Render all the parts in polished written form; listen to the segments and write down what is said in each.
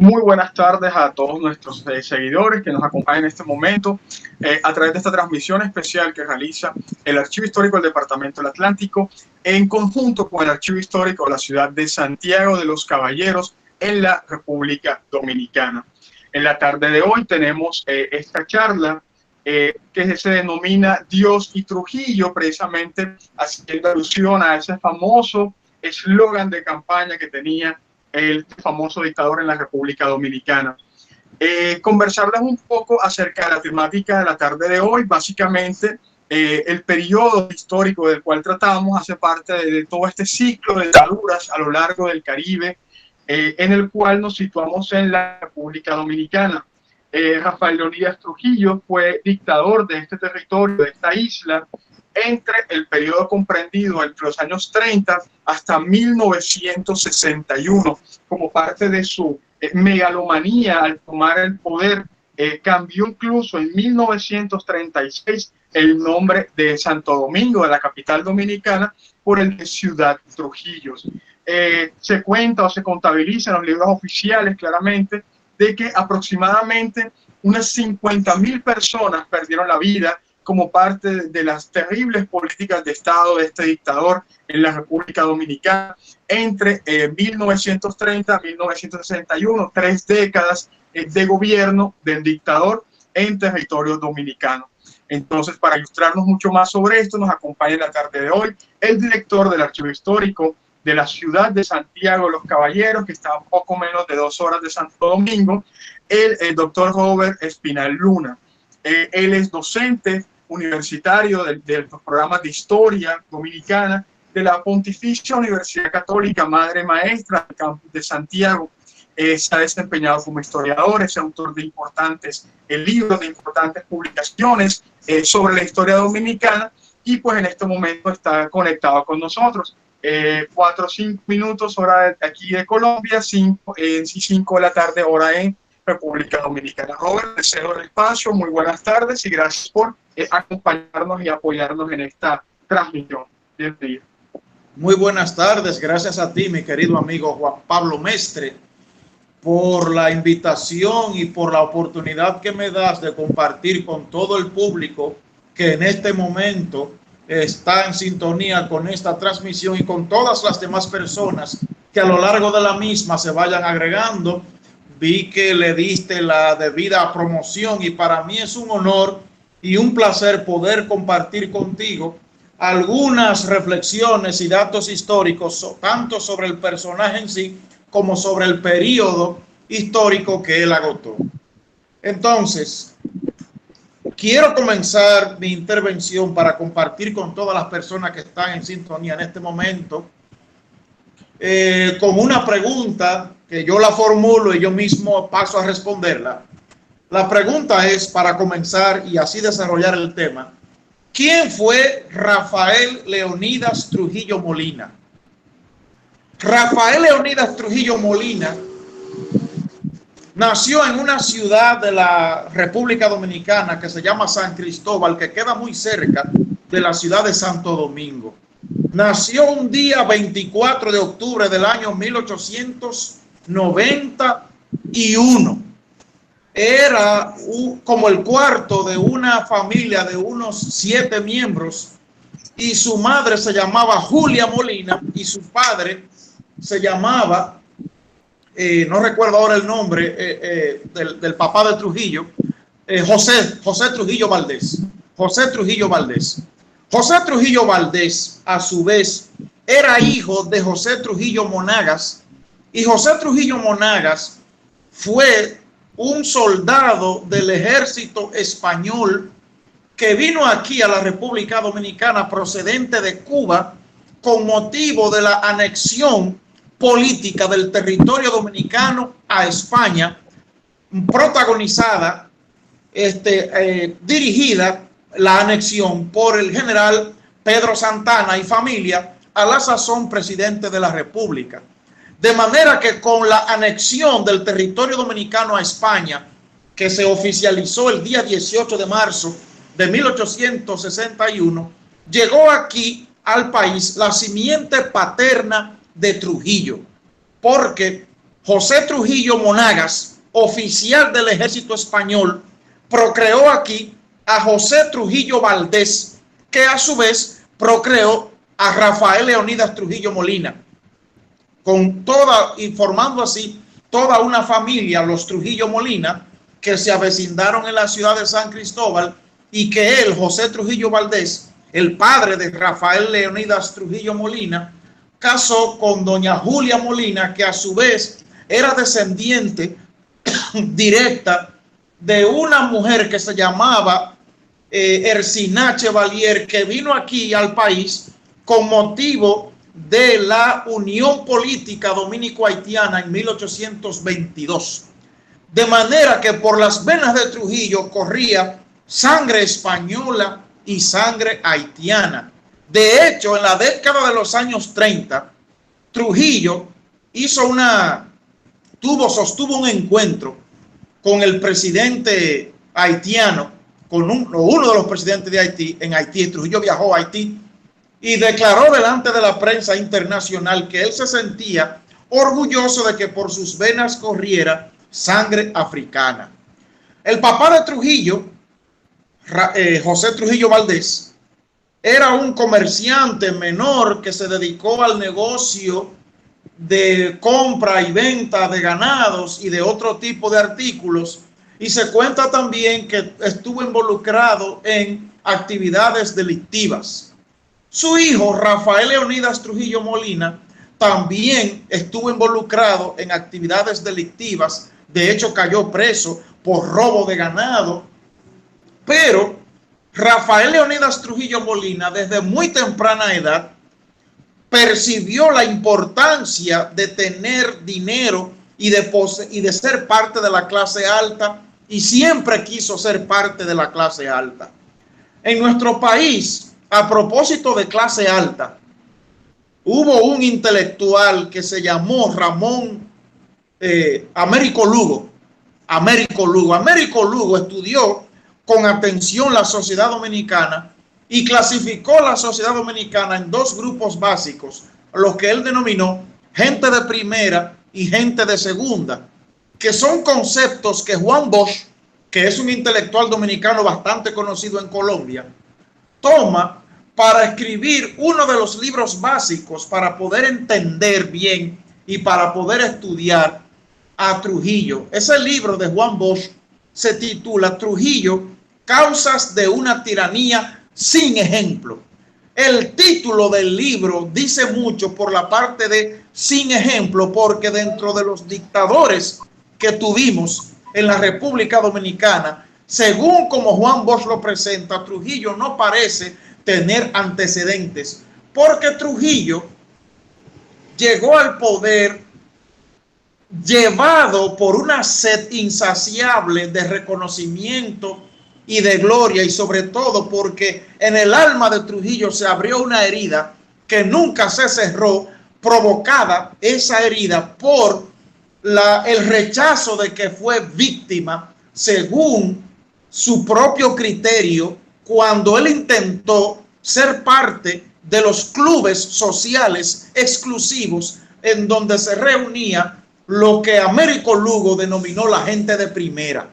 Muy buenas tardes a todos nuestros seguidores que nos acompañan en este momento a través de esta transmisión especial que realiza el Archivo Histórico del Departamento del Atlántico en conjunto con el Archivo Histórico de la ciudad de Santiago de los Caballeros en la República Dominicana. En la tarde de hoy tenemos esta charla que se denomina Dios y Trujillo, precisamente haciendo alusión a ese famoso eslogan de campaña que tenía el famoso dictador en la República Dominicana. Conversarles un poco acerca de la temática de la tarde de hoy. Básicamente, el periodo histórico del cual tratamos hace parte de todo este ciclo de dictaduras a lo largo del Caribe, en el cual nos situamos en la República Dominicana. Rafael Leónidas Trujillo fue dictador de este territorio, de esta isla, entre el periodo comprendido entre los años 30 hasta 1961, como parte de su megalomanía al tomar el poder, cambió incluso en 1936 el nombre de Santo Domingo, de la capital dominicana, por el de Ciudad Trujillo. Se cuenta o se contabiliza en los libros oficiales claramente de que aproximadamente unas 50.000 personas perdieron la vida como parte de las terribles políticas de Estado de este dictador en la República Dominicana entre 1930 y 1961, 3 décadas de gobierno del dictador en territorio dominicano. Entonces, para ilustrarnos mucho más sobre esto, nos acompaña en la tarde de hoy el director del Archivo Histórico de la ciudad de Santiago de los Caballeros, que está a poco menos de 2 horas de Santo Domingo, el doctor Robert Espinal Luna. Él es docente universitario de los programas de historia dominicana de la Pontificia Universidad Católica Madre Maestra del campus de Santiago. Se ha desempeñado como historiador, es autor de importantes libros, de importantes publicaciones sobre la historia dominicana, y pues en este momento está conectado con nosotros. 4 o 5 minutos hora aquí de Colombia, 5 de la tarde hora en República Dominicana. Robert, te cedo el espacio, muy buenas tardes y gracias por acompañarnos y apoyarnos en esta transmisión. Bienvenido. Muy buenas tardes, gracias a ti, mi querido amigo Juan Pablo Mestre, por la invitación y por la oportunidad que me das de compartir con todo el público que en este momento está en sintonía con esta transmisión y con todas las demás personas que a lo largo de la misma se vayan agregando. Vi que le diste la debida promoción y para mí es un honor y un placer poder compartir contigo algunas reflexiones y datos históricos, tanto sobre el personaje en sí como sobre el periodo histórico que él agotó. Entonces, quiero comenzar mi intervención para compartir con todas las personas que están en sintonía en este momento con una pregunta que yo la formulo y yo mismo paso a responderla. La pregunta es, para comenzar y así desarrollar el tema, ¿quién fue Rafael Leónidas Trujillo Molina? Rafael Leónidas Trujillo Molina nació en una ciudad de la República Dominicana que se llama San Cristóbal, que queda muy cerca de la ciudad de Santo Domingo. Nació un día 24 de octubre del año 1891. Era como el cuarto de una familia de unos 7 miembros y su madre se llamaba Julia Molina y su padre se llamaba, no recuerdo ahora el nombre del papá de Trujillo, José Trujillo Valdés. José Trujillo Valdés. José Trujillo Valdés, a su vez, era hijo de José Trujillo Monagas, y José Trujillo Monagas fue un soldado del ejército español que vino aquí a la República Dominicana procedente de Cuba con motivo de la anexión política del territorio dominicano a España, protagonizada, dirigida la anexión por el general Pedro Santana y familia, a la sazón presidente de la República. De manera que con la anexión del territorio dominicano a España, que se oficializó el día 18 de marzo de 1861, llegó aquí al país la simiente paterna de Trujillo, porque José Trujillo Monagas, oficial del ejército español, procreó aquí a José Trujillo Valdés, que a su vez procreó a Rafael Leonidas Trujillo Molina, con toda y formando así toda una familia, los Trujillo Molina, que se avecindaron en la ciudad de San Cristóbal, y que él, José Trujillo Valdés, el padre de Rafael Leonidas Trujillo Molina, casó con doña Julia Molina, que a su vez era descendiente directa de una mujer que se llamaba Ercina Chevalier, que vino aquí al país con motivo de la unión política dominico-haitiana en 1822. De manera que por las venas de Trujillo corría sangre española y sangre haitiana. De hecho, en la década de los años 30, Trujillo sostuvo un encuentro con el presidente haitiano, con uno de los presidentes de Haití en Haití. Trujillo viajó a Haití y declaró delante de la prensa internacional que él se sentía orgulloso de que por sus venas corriera sangre africana. El papá de Trujillo, José Trujillo Valdés, era un comerciante menor que se dedicó al negocio de compra y venta de ganados y de otro tipo de artículos, y se cuenta también que estuvo involucrado en actividades delictivas. Su hijo, Rafael Leonidas Trujillo Molina, también estuvo involucrado en actividades delictivas. De hecho, cayó preso por robo de ganado. Pero Rafael Leonidas Trujillo Molina, desde muy temprana edad, percibió la importancia de tener dinero y de ser parte de la clase alta, y siempre quiso ser parte de la clase alta. En nuestro país, a propósito de clase alta, hubo un intelectual que se llamó Ramón Américo Lugo. Américo Lugo estudió con atención la sociedad dominicana y clasificó la sociedad dominicana en dos grupos básicos, los que él denominó gente de primera y gente de segunda, que son conceptos que Juan Bosch, que es un intelectual dominicano bastante conocido en Colombia, toma para escribir uno de los libros básicos para poder entender bien y para poder estudiar a Trujillo. Ese libro de Juan Bosch se titula Trujillo, causas de una tiranía sin ejemplo. El título del libro dice mucho por la parte de sin ejemplo, porque dentro de los dictadores que tuvimos en la República Dominicana, según como Juan Bosch lo presenta, Trujillo no parece tener antecedentes, porque Trujillo llegó al poder llevado por una sed insaciable de reconocimiento y de gloria, y sobre todo porque en el alma de Trujillo se abrió una herida que nunca se cerró, provocada esa herida por el rechazo de que fue víctima, según su propio criterio, cuando él intentó ser parte de los clubes sociales exclusivos en donde se reunía lo que Américo Lugo denominó la gente de primera.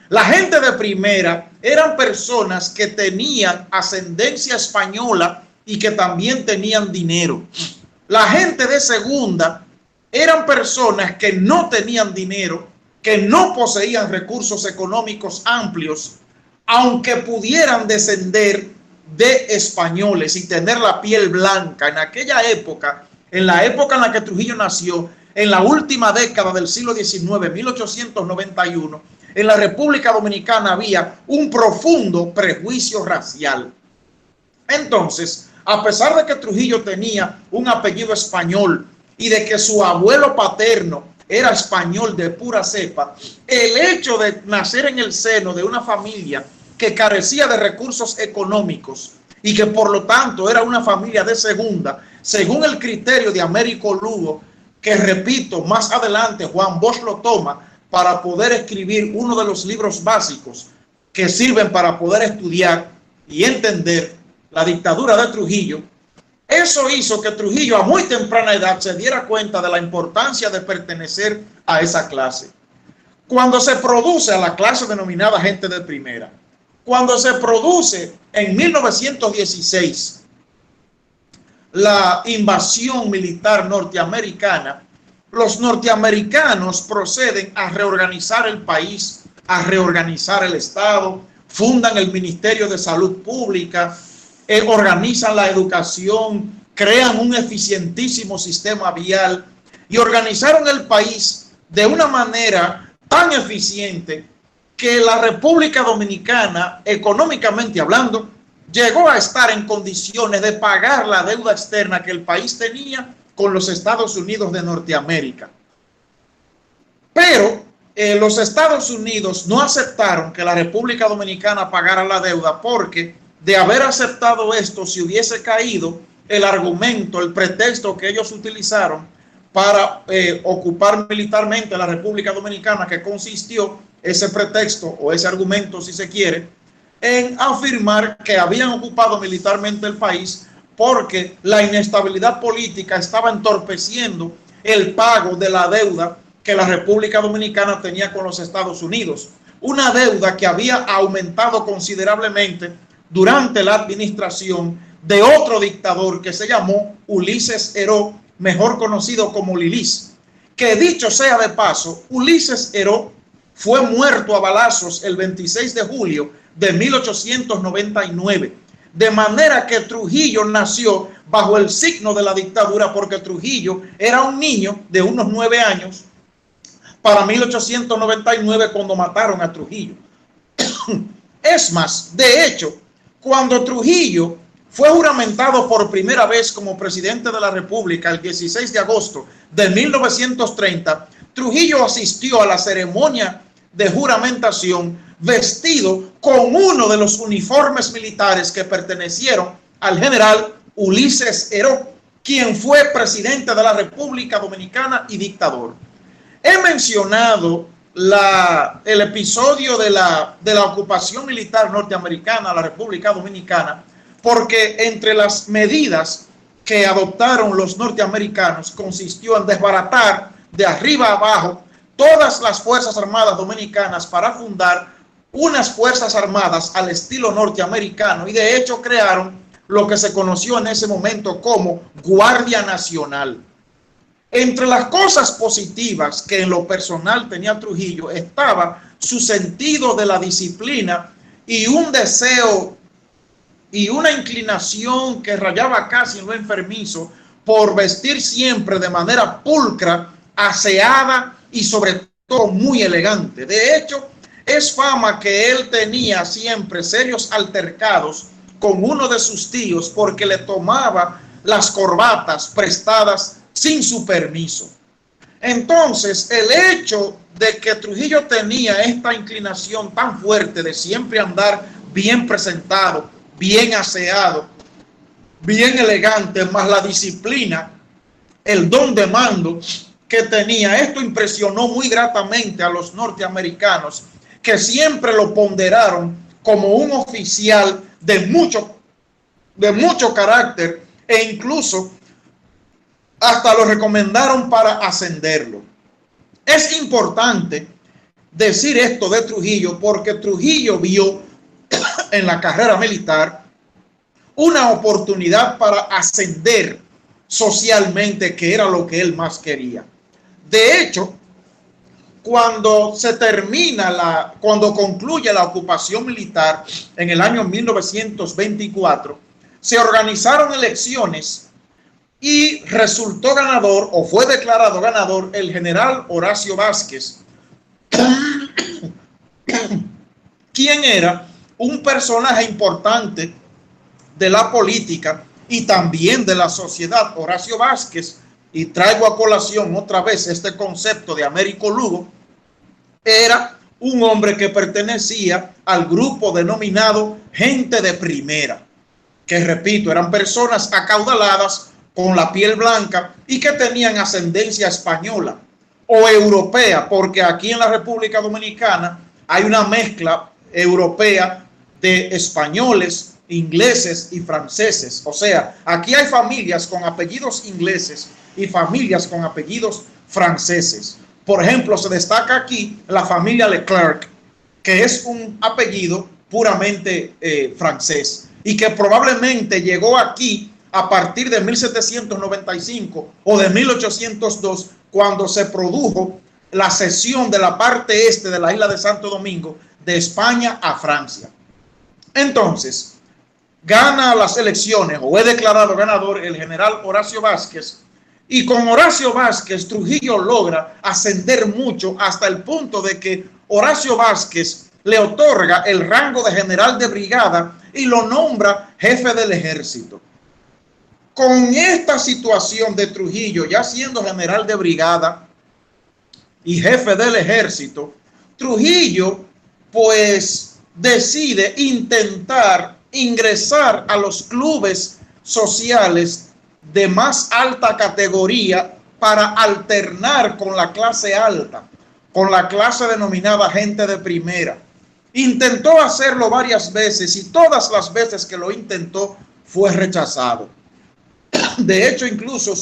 La gente de primera eran personas que tenían ascendencia española y que también tenían dinero. La gente de segunda eran personas que no tenían dinero, que no poseían recursos económicos amplios, aunque pudieran descender de españoles y tener la piel blanca. En aquella época, en la época en la que Trujillo nació, en la última década del siglo XIX, 1891, en la República Dominicana había un profundo prejuicio racial. Entonces, a pesar de que Trujillo tenía un apellido español y de que su abuelo paterno era español de pura cepa, el hecho de nacer en el seno de una familia que carecía de recursos económicos y que por lo tanto era una familia de segunda, según el criterio de Américo Lugo, que repito, más adelante Juan Bosch lo toma para poder escribir uno de los libros básicos que sirven para poder estudiar y entender la dictadura de Trujillo. Eso hizo que Trujillo a muy temprana edad se diera cuenta de la importancia de pertenecer a esa clase. Cuando se produce a la clase denominada gente de primera, cuando se produce en 1916 la invasión militar norteamericana, los norteamericanos proceden a reorganizar el país, a reorganizar el Estado, fundan el Ministerio de Salud Pública, organizan la educación, crean un eficientísimo sistema vial y organizaron el país de una manera tan eficiente que la República Dominicana, económicamente hablando, llegó a estar en condiciones de pagar la deuda externa que el país tenía con los Estados Unidos de Norteamérica. Pero los Estados Unidos no aceptaron que la República Dominicana pagara la deuda, porque de haber aceptado esto se hubiese caído el argumento, el pretexto que ellos utilizaron para ocupar militarmente la República Dominicana, que consistió ese pretexto o ese argumento, si se quiere, en afirmar que habían ocupado militarmente el país porque la inestabilidad política estaba entorpeciendo el pago de la deuda que la República Dominicana tenía con los Estados Unidos. Una deuda que había aumentado considerablemente durante la administración de otro dictador que se llamó Ulises Heró, mejor conocido como Lilis. Que dicho sea de paso, Ulises Heró fue muerto a balazos el 26 de julio de 1899. De manera que Trujillo nació bajo el signo de la dictadura, porque Trujillo era un niño de unos 9 años para 1899 cuando mataron a Trujillo. Es más, de hecho, cuando Trujillo fue juramentado por primera vez como presidente de la República el 16 de agosto de 1930, Trujillo asistió a la ceremonia de juramentación vestido con uno de los uniformes militares que pertenecieron al general Ulises Heró, quien fue presidente de la República Dominicana y dictador. He mencionado el episodio de la ocupación militar norteamericana a la República Dominicana porque entre las medidas que adoptaron los norteamericanos consistió en desbaratar de arriba a abajo todas las Fuerzas Armadas Dominicanas para fundar unas Fuerzas Armadas al estilo norteamericano, y de hecho crearon lo que se conoció en ese momento como Guardia Nacional. Entre las cosas positivas que en lo personal tenía Trujillo estaba su sentido de la disciplina y un deseo y una inclinación que rayaba casi en lo enfermizo por vestir siempre de manera pulcra, aseada y sobre todo muy elegante. De hecho, es fama que él tenía siempre serios altercados con uno de sus tíos porque le tomaba las corbatas prestadas sin su permiso. Entonces, el hecho de que Trujillo tenía esta inclinación tan fuerte de siempre andar bien presentado, bien aseado, bien elegante, más la disciplina, el don de mando que tenía, esto impresionó muy gratamente a los norteamericanos, que siempre lo ponderaron como un oficial de mucho carácter, e incluso hasta lo recomendaron para ascenderlo. Es importante decir esto de Trujillo porque Trujillo vio en la carrera militar una oportunidad para ascender socialmente, que era lo que él más quería. De hecho, cuando concluye la ocupación militar en el año 1924, se organizaron elecciones y resultó ganador, o fue declarado ganador, el general Horacio Vázquez, quien era un personaje importante de la política y también de la sociedad. Horacio Vázquez, y traigo a colación otra vez este concepto de Américo Lugo, era un hombre que pertenecía al grupo denominado gente de primera, que repito, eran personas acaudaladas con la piel blanca y que tenían ascendencia española o europea, porque aquí en la República Dominicana hay una mezcla europea de españoles, ingleses y franceses. O sea, aquí hay familias con apellidos ingleses y familias con apellidos franceses. Por ejemplo, se destaca aquí la familia Leclerc, que es un apellido puramente francés y que probablemente llegó aquí a partir de 1795 o de 1802, cuando se produjo la cesión de la parte este de la isla de Santo Domingo de España a Francia. Entonces, gana las elecciones o es declarado ganador el general Horacio Vázquez, y con Horacio Vázquez Trujillo logra ascender mucho hasta el punto de que Horacio Vázquez le otorga el rango de general de brigada y lo nombra jefe del ejército. Con esta situación de Trujillo ya siendo general de brigada y jefe del ejército, Trujillo pues decide intentar ingresar a los clubes sociales de más alta categoría para alternar con la clase alta, con la clase denominada gente de primera. Intentó hacerlo varias veces y todas las veces que lo intentó fue rechazado. De hecho, incluso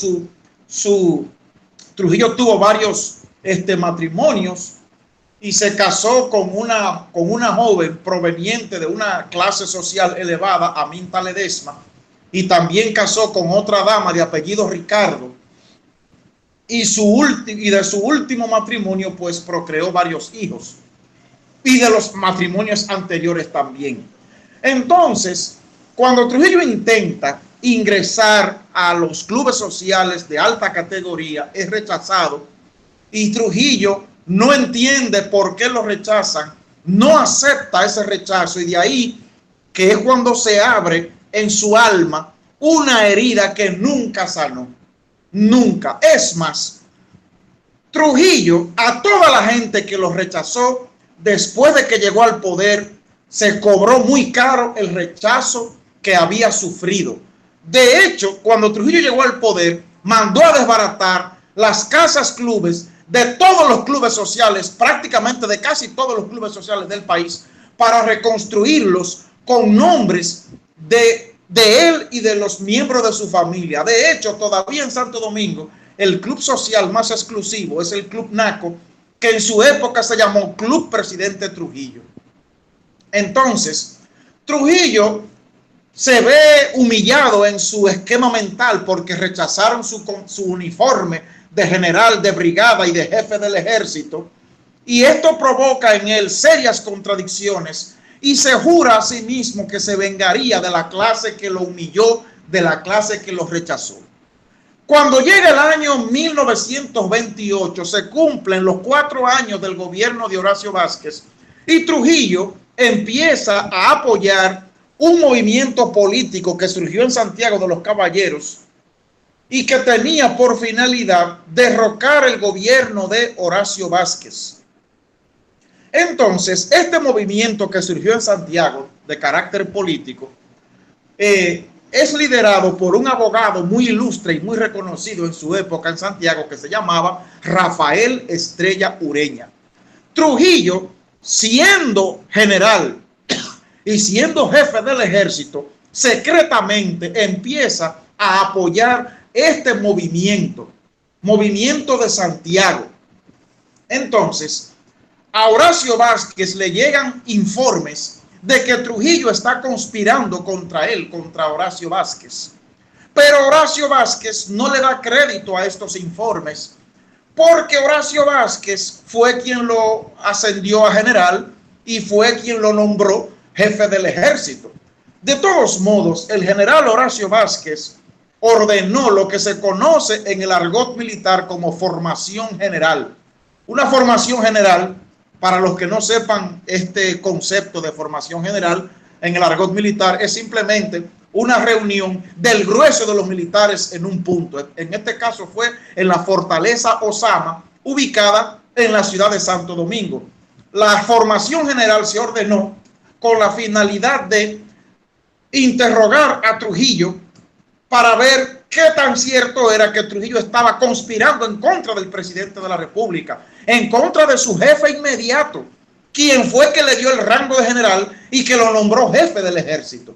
Trujillo tuvo varios matrimonios y se casó con una joven proveniente de una clase social elevada, Aminta Ledesma, y también casó con otra dama de apellido Ricardo, y de su último matrimonio pues procreó varios hijos, y de los matrimonios anteriores también. Entonces, cuando Trujillo intenta ingresar a los clubes sociales de alta categoría, es rechazado, y Trujillo no entiende por qué lo rechazan, no acepta ese rechazo, y de ahí que es cuando se abre en su alma una herida que nunca sanó, nunca. Es más, Trujillo, a toda la gente que lo rechazó después de que llegó al poder, se cobró muy caro el rechazo que había sufrido. De hecho, cuando Trujillo llegó al poder, mandó a desbaratar las casas clubes de todos los clubes sociales, prácticamente de casi todos los clubes sociales del país, para reconstruirlos con nombres de él y de los miembros de su familia. De hecho, todavía en Santo Domingo, el club social más exclusivo es el Club Naco, que en su época se llamó Club Presidente Trujillo. Entonces, Trujillo se ve humillado en su esquema mental porque rechazaron su uniforme de general de brigada y de jefe del ejército, y esto provoca en él serias contradicciones, y se jura a sí mismo que se vengaría de la clase que lo humilló, de la clase que lo rechazó. Cuando llega el año 1928, se cumplen los 4 años del gobierno de Horacio Vázquez, y Trujillo empieza a apoyar un movimiento político que surgió en Santiago de los Caballeros y que tenía por finalidad derrocar el gobierno de Horacio Vázquez. Entonces, este movimiento que surgió en Santiago de carácter político es liderado por un abogado muy ilustre y muy reconocido en su época en Santiago, que se llamaba Rafael Estrella Ureña. Trujillo, siendo general y siendo jefe del ejército, secretamente empieza a apoyar este movimiento de Santiago. Entonces, a Horacio Vázquez le llegan informes de que Trujillo está conspirando contra él, contra Horacio Vázquez. Pero Horacio Vázquez no le da crédito a estos informes, porque Horacio Vázquez fue quien lo ascendió a general y fue quien lo nombró jefe del ejército. De todos modos, el general Horacio Vázquez ordenó lo que se conoce en el argot militar como formación general. Una formación general, para los que no sepan este concepto de formación general, en el argot militar es simplemente una reunión del grueso de los militares en un punto. En este caso fue en la fortaleza Osama, ubicada en la ciudad de Santo Domingo. La formación general se ordenó con la finalidad de interrogar a Trujillo para ver qué tan cierto era que Trujillo estaba conspirando en contra del presidente de la República, en contra de su jefe inmediato, quien fue que le dio el rango de general y que lo nombró jefe del ejército.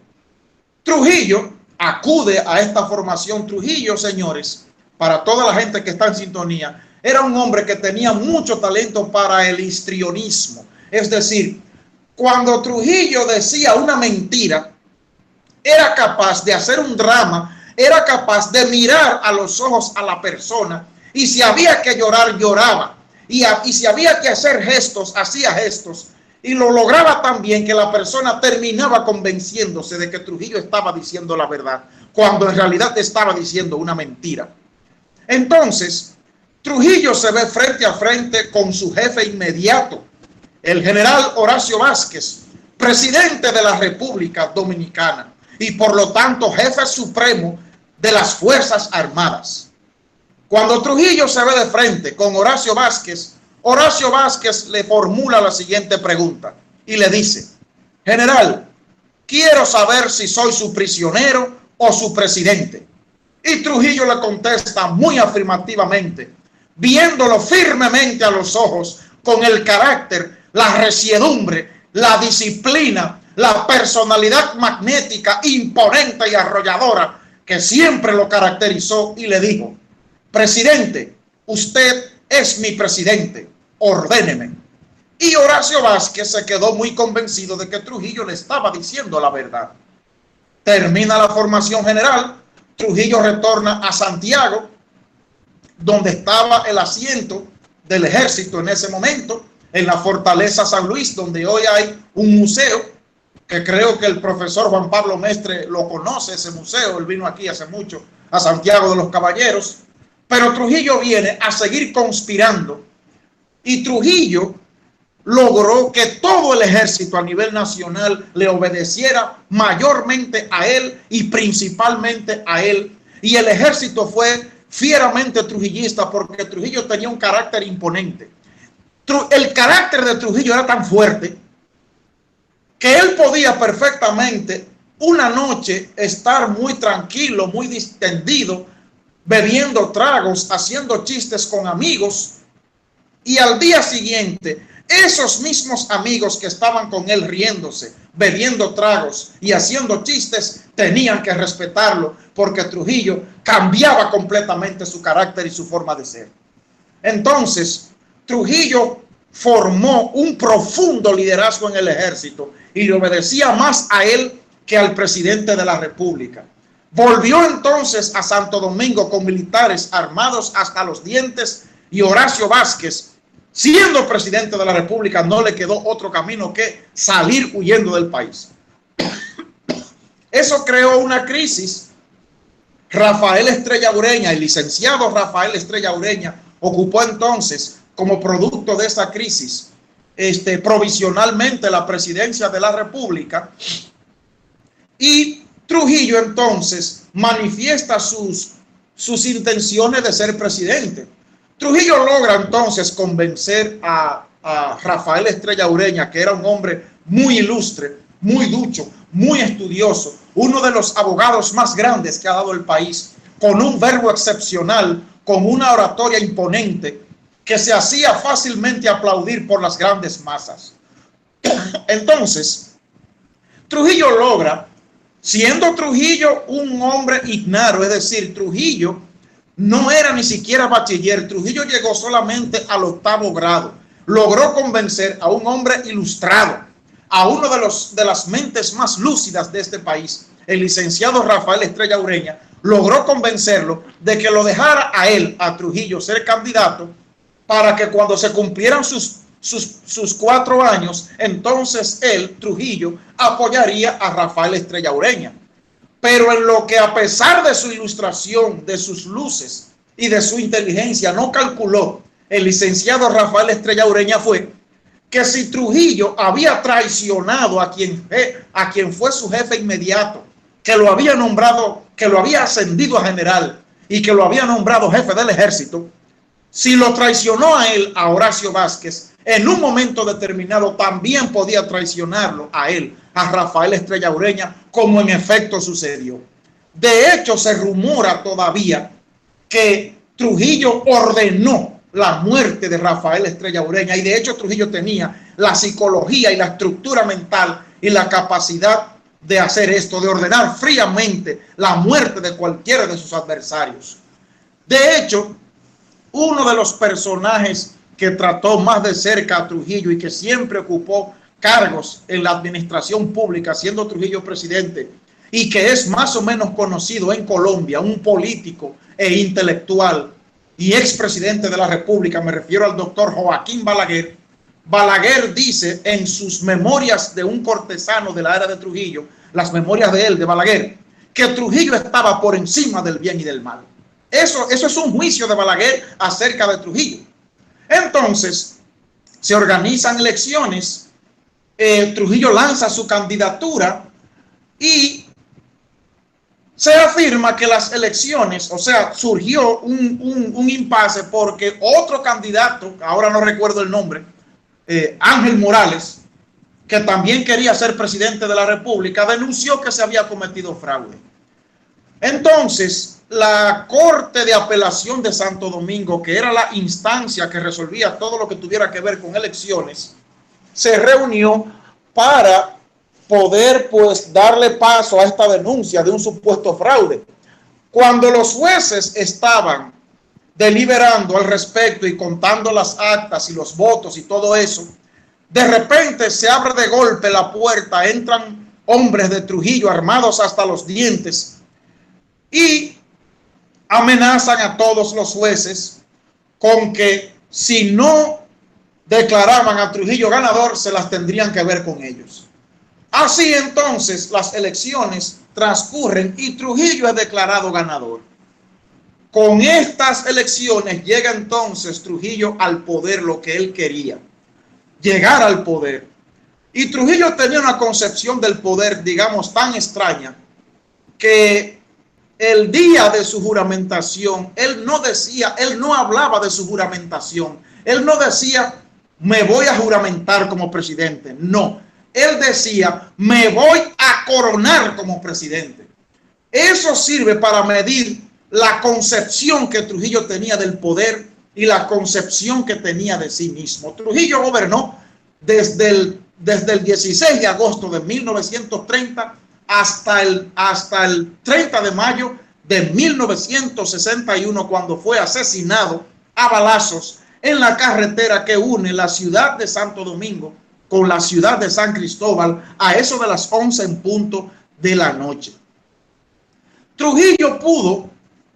Trujillo acude a esta formación. Trujillo, señores, para toda la gente que está en sintonía, era un hombre que tenía mucho talento para el histrionismo. Es decir, cuando Trujillo decía una mentira, era capaz de hacer un drama, era capaz de mirar a los ojos a la persona, y si había que llorar, lloraba, y si había que hacer gestos, hacía gestos, y lo lograba también que la persona terminaba convenciéndose de que Trujillo estaba diciendo la verdad, cuando en realidad estaba diciendo una mentira. Entonces, Trujillo se ve frente a frente con su jefe inmediato, el general Horacio Vázquez, presidente de la República Dominicana y por lo tanto jefe supremo de las Fuerzas Armadas. Cuando Trujillo se ve de frente con Horacio Vázquez le formula la siguiente pregunta y le dice: general, quiero saber si soy su prisionero o su presidente. Y Trujillo le contesta muy afirmativamente, viéndolo firmemente a los ojos, con el carácter, la resiedumbre, la disciplina, la personalidad magnética, imponente y arrolladora que siempre lo caracterizó, y le dijo: presidente, usted es mi presidente, ordéneme. Y Horacio Vázquez se quedó muy convencido de que Trujillo le estaba diciendo la verdad. Termina la formación general, Trujillo retorna a Santiago, donde estaba el asiento del ejército en ese momento, en la Fortaleza San Luis, donde hoy hay un museo, que creo que el profesor Juan Pablo Mestre lo conoce, ese museo. Él vino aquí hace mucho a Santiago de los Caballeros. Pero Trujillo viene a seguir conspirando, y Trujillo logró que todo el ejército a nivel nacional le obedeciera mayormente a él y principalmente a él. Y el ejército fue fieramente trujillista porque Trujillo tenía un carácter imponente. El carácter de Trujillo era tan fuerte que él podía perfectamente una noche estar muy tranquilo, muy distendido, bebiendo tragos, haciendo chistes con amigos, y al día siguiente esos mismos amigos que estaban con él riéndose, bebiendo tragos y haciendo chistes, tenían que respetarlo, porque Trujillo cambiaba completamente su carácter y su forma de ser. Entonces, Trujillo formó un profundo liderazgo en el ejército y le obedecía más a él que al presidente de la República. Volvió entonces a Santo Domingo con militares armados hasta los dientes, y Horacio Vázquez, siendo presidente de la República, no le quedó otro camino que salir huyendo del país. Eso creó una crisis. Rafael Estrella Ureña, el licenciado Rafael Estrella Ureña, ocupó entonces, como producto de esa crisis, provisionalmente la presidencia de la República, y Trujillo entonces manifiesta sus intenciones de ser presidente. Trujillo logra entonces convencer a Rafael Estrella Ureña, que era un hombre muy ilustre, muy ducho, muy estudioso, uno de los abogados más grandes que ha dado el país, con un verbo excepcional, con una oratoria imponente, que se hacía fácilmente aplaudir por las grandes masas. Entonces, Trujillo logra, siendo Trujillo un hombre ignaro, es decir, Trujillo no era ni siquiera bachiller, Trujillo llegó solamente al 8º grado, logró convencer a un hombre ilustrado, a uno de las mentes más lúcidas de este país, el licenciado Rafael Estrella Ureña, logró convencerlo de que lo dejara a él, a Trujillo, ser candidato, para que cuando se cumplieran sus 4 años, entonces él, Trujillo, apoyaría a Rafael Estrella Ureña. Pero en lo que, a pesar de su ilustración, de sus luces y de su inteligencia, no calculó el licenciado Rafael Estrella Ureña, fue que si Trujillo había traicionado a quien fue su jefe inmediato, que lo había nombrado, que lo había ascendido a general y que lo había nombrado jefe del ejército, si lo traicionó a él, a Horacio Vázquez, en un momento determinado también podía traicionarlo a él, a Rafael Estrella Ureña, como en efecto sucedió. De hecho, se rumora todavía que Trujillo ordenó la muerte de Rafael Estrella Ureña, y de hecho Trujillo tenía la psicología y la estructura mental y la capacidad de hacer esto, de ordenar fríamente la muerte de cualquiera de sus adversarios. De hecho, uno de los personajes que trató más de cerca a Trujillo y que siempre ocupó cargos en la administración pública, siendo Trujillo presidente, y que es más o menos conocido en Colombia, un político e intelectual y expresidente de la República, me refiero al doctor Joaquín Balaguer. Balaguer dice en sus memorias de un cortesano de la era de Trujillo, las memorias de él, de Balaguer, que Trujillo estaba por encima del bien y del mal. Eso es un juicio de Balaguer acerca de Trujillo. Entonces, se organizan elecciones, Trujillo lanza su candidatura y se afirma que las elecciones, o sea, surgió un impasse porque otro candidato, ahora no recuerdo el nombre, Ángel Morales, que también quería ser presidente de la República, denunció que se había cometido fraude. Entonces, la Corte de Apelación de Santo Domingo, que era la instancia que resolvía todo lo que tuviera que ver con elecciones, se reunió para poder pues darle paso a esta denuncia de un supuesto fraude. Cuando los jueces estaban deliberando al respecto y contando las actas y los votos y todo eso, de repente se abre de golpe la puerta, entran hombres de Trujillo armados hasta los dientes y amenazan a todos los jueces con que si no declaraban a Trujillo ganador, se las tendrían que ver con ellos. Así entonces las elecciones transcurren y Trujillo es declarado ganador. Con estas elecciones llega entonces Trujillo al poder, lo que él quería, llegar al poder. Y Trujillo tenía una concepción del poder, digamos, tan extraña, que el día de su juramentación, él no hablaba de su juramentación, él no decía, me voy a juramentar como presidente, no. Él decía, me voy a coronar como presidente. Eso sirve para medir la concepción que Trujillo tenía del poder y la concepción que tenía de sí mismo. Trujillo gobernó desde el 16 de agosto de 1930 hasta el 30 de mayo de 1961, cuando fue asesinado a balazos en la carretera que une la ciudad de Santo Domingo con la ciudad de San Cristóbal a eso de las 11 en punto de la noche. Trujillo pudo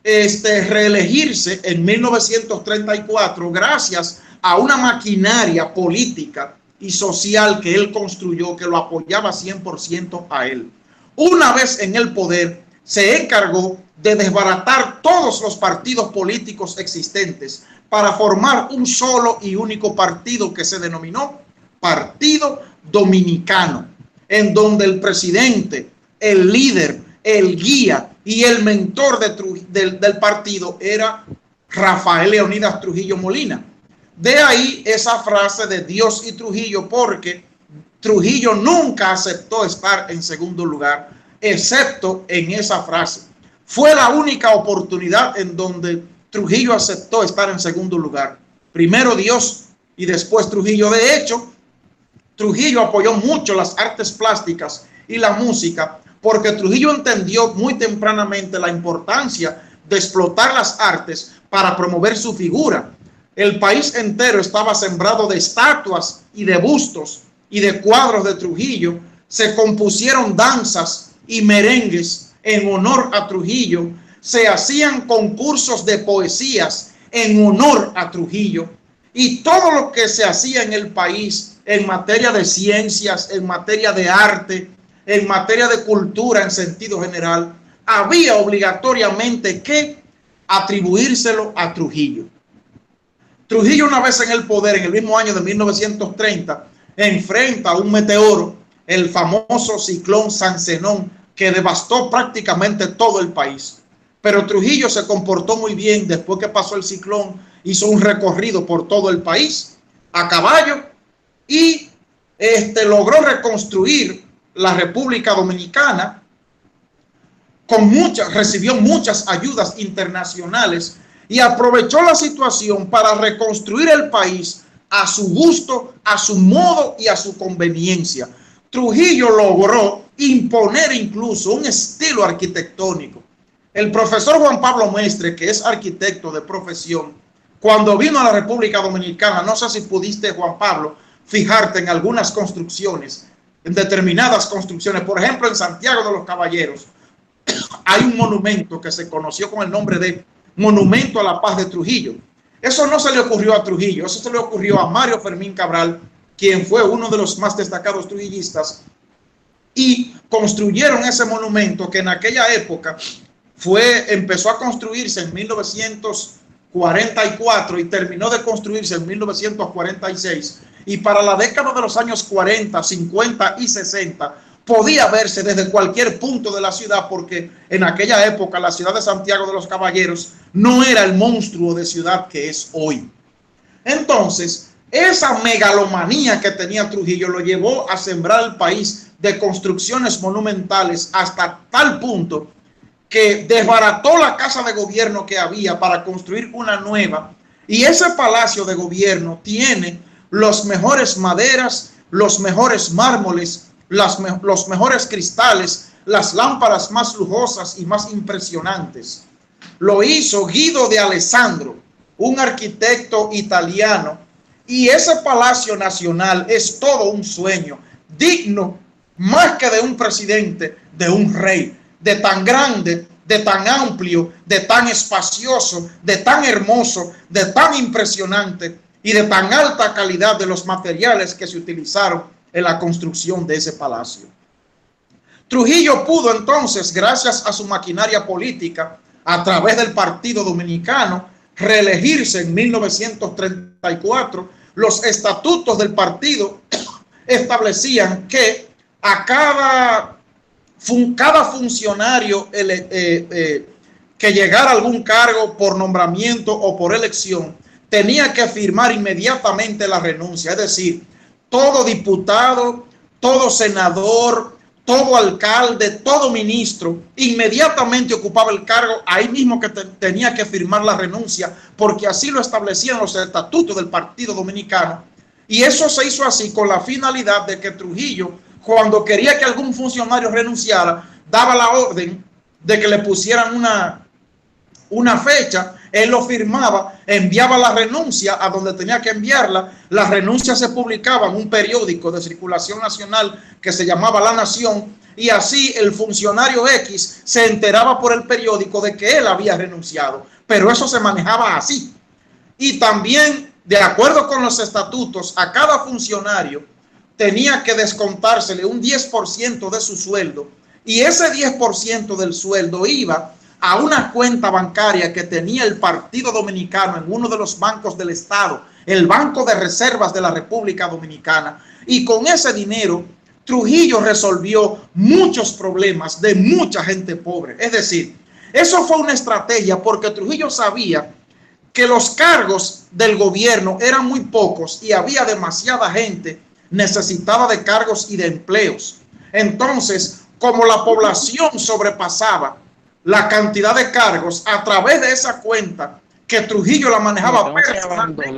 reelegirse en 1934 gracias a una maquinaria política y social que él construyó, que lo apoyaba 100% a él. Una vez en el poder, se encargó de desbaratar todos los partidos políticos existentes para formar un solo y único partido que se denominó Partido Dominicano, en donde el presidente, el líder, el guía y el mentor del partido era Rafael Leonidas Trujillo Molina. De ahí esa frase de Dios y Trujillo, porque Trujillo nunca aceptó estar en segundo lugar, excepto en esa frase. Fue la única oportunidad en donde Trujillo aceptó estar en segundo lugar. Primero Dios y después Trujillo. De hecho, Trujillo apoyó mucho las artes plásticas y la música porque Trujillo entendió muy tempranamente la importancia de explotar las artes para promover su figura. El país entero estaba sembrado de estatuas y de bustos y de cuadros de Trujillo. Se compusieron danzas y merengues en honor a Trujillo. Se hacían concursos de poesías en honor a Trujillo. Y todo lo que se hacía en el país en materia de ciencias, en materia de arte, en materia de cultura en sentido general, había obligatoriamente que atribuírselo a Trujillo. Trujillo, una vez en el poder, en el mismo año de 1930, enfrenta un meteoro, el famoso ciclón San Zenón, que devastó prácticamente todo el país. Pero Trujillo se comportó muy bien. Después que pasó el ciclón, hizo un recorrido por todo el país a caballo y logró reconstruir la República Dominicana recibió muchas ayudas internacionales y aprovechó la situación para reconstruir el país a su gusto, a su modo y a su conveniencia. Trujillo logró imponer incluso un estilo arquitectónico. El profesor Juan Pablo Mestre, que es arquitecto de profesión, cuando vino a la República Dominicana, no sé si pudiste, Juan Pablo, fijarte en algunas construcciones, en determinadas construcciones. Por ejemplo, en Santiago de los Caballeros hay un monumento que se conoció con el nombre de Monumento a la Paz de Trujillo. Eso no se le ocurrió a Trujillo, eso se le ocurrió a Mario Fermín Cabral, quien fue uno de los más destacados trujillistas, y construyeron ese monumento que en aquella época empezó a construirse en 1944 y terminó de construirse en 1946, y para la década de los años 40, 50 y 60 podía verse desde cualquier punto de la ciudad, porque en aquella época la ciudad de Santiago de los Caballeros no era el monstruo de ciudad que es hoy. Entonces, esa megalomanía que tenía Trujillo lo llevó a sembrar el país de construcciones monumentales hasta tal punto que desbarató la casa de gobierno que había para construir una nueva, y ese palacio de gobierno tiene los mejores maderas, los mejores mármoles, los mejores cristales, las lámparas más lujosas y más impresionantes. Lo hizo Guido de Alessandro, un arquitecto italiano, y ese Palacio Nacional es todo un sueño, digno más que de un presidente, de un rey, de tan grande, de tan amplio, de tan espacioso, de tan hermoso, de tan impresionante y de tan alta calidad de los materiales que se utilizaron en la construcción de ese palacio. Trujillo pudo entonces, gracias a su maquinaria política, a través del Partido Dominicano, reelegirse en 1934. Los estatutos del partido establecían que a cada funcionario que llegara a algún cargo por nombramiento o por elección tenía que firmar inmediatamente la renuncia. Es decir, todo diputado, todo senador, todo alcalde, todo ministro inmediatamente ocupaba el cargo, ahí mismo que tenía que firmar la renuncia, porque así lo establecían los estatutos del Partido Dominicano. Y eso se hizo así con la finalidad de que Trujillo, cuando quería que algún funcionario renunciara, daba la orden de que le pusieran una fecha, él lo firmaba, enviaba la renuncia a donde tenía que enviarla. La renuncia se publicaba en un periódico de circulación nacional que se llamaba La Nación, y así el funcionario X se enteraba por el periódico de que él había renunciado. Pero eso se manejaba así. Y también, de acuerdo con los estatutos, a cada funcionario tenía que descontársele un 10% de su sueldo, y ese 10% del sueldo iba a una cuenta bancaria que tenía el Partido Dominicano en uno de los bancos del Estado, el Banco de Reservas de la República Dominicana. Y con ese dinero, Trujillo resolvió muchos problemas de mucha gente pobre. Es decir, eso fue una estrategia, porque Trujillo sabía que los cargos del gobierno eran muy pocos y había demasiada gente necesitada de cargos y de empleos. Entonces, como la población sobrepasaba la cantidad de cargos, a través de esa cuenta que Trujillo la manejaba personalmente,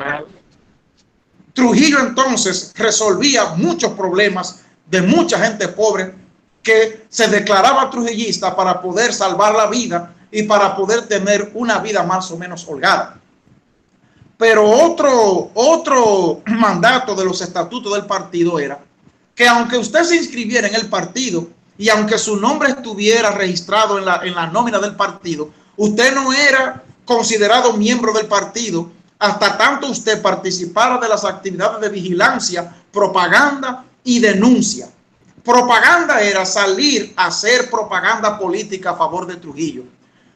Trujillo entonces resolvía muchos problemas de mucha gente pobre que se declaraba trujillista para poder salvar la vida y para poder tener una vida más o menos holgada. Pero otro mandato de los estatutos del partido era que aunque usted se inscribiera en el partido y aunque su nombre estuviera registrado en la nómina del partido, usted no era considerado miembro del partido hasta tanto usted participara de las actividades de vigilancia, propaganda y denuncia. Propaganda era salir a hacer propaganda política a favor de Trujillo.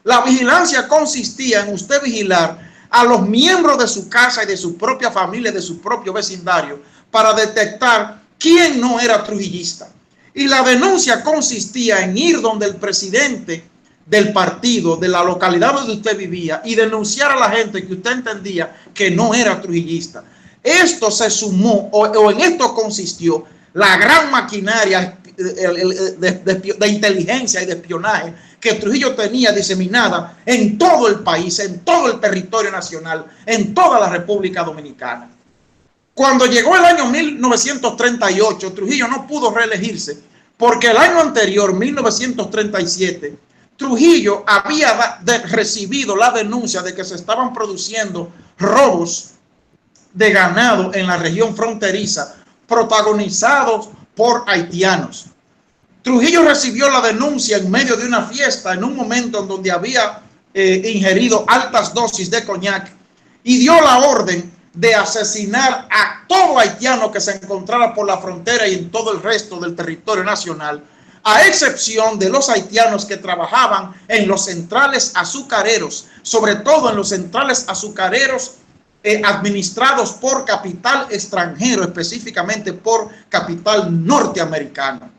La vigilancia consistía en usted vigilar a los miembros de su casa y de su propia familia, de su propio vecindario, para detectar quién no era trujillista. Y la denuncia consistía en ir donde el presidente del partido, de la localidad donde usted vivía, y denunciar a la gente que usted entendía que no era trujillista. Esto se sumó, o en esto consistió, la gran maquinaria de inteligencia y de espionaje que Trujillo tenía diseminada en todo el país, en todo el territorio nacional, en toda la República Dominicana. Cuando llegó el año 1938, Trujillo no pudo reelegirse porque el año anterior, 1937, Trujillo había recibido la denuncia de que se estaban produciendo robos de ganado en la región fronteriza, protagonizados por haitianos. Trujillo recibió la denuncia en medio de una fiesta, en un momento en donde había ingerido altas dosis de coñac, y dio la orden de asesinar a todo haitiano que se encontrara por la frontera y en todo el resto del territorio nacional, a excepción de los haitianos que trabajaban en los centrales azucareros, sobre todo en los centrales azucareros administrados por capital extranjero, específicamente por capital norteamericano.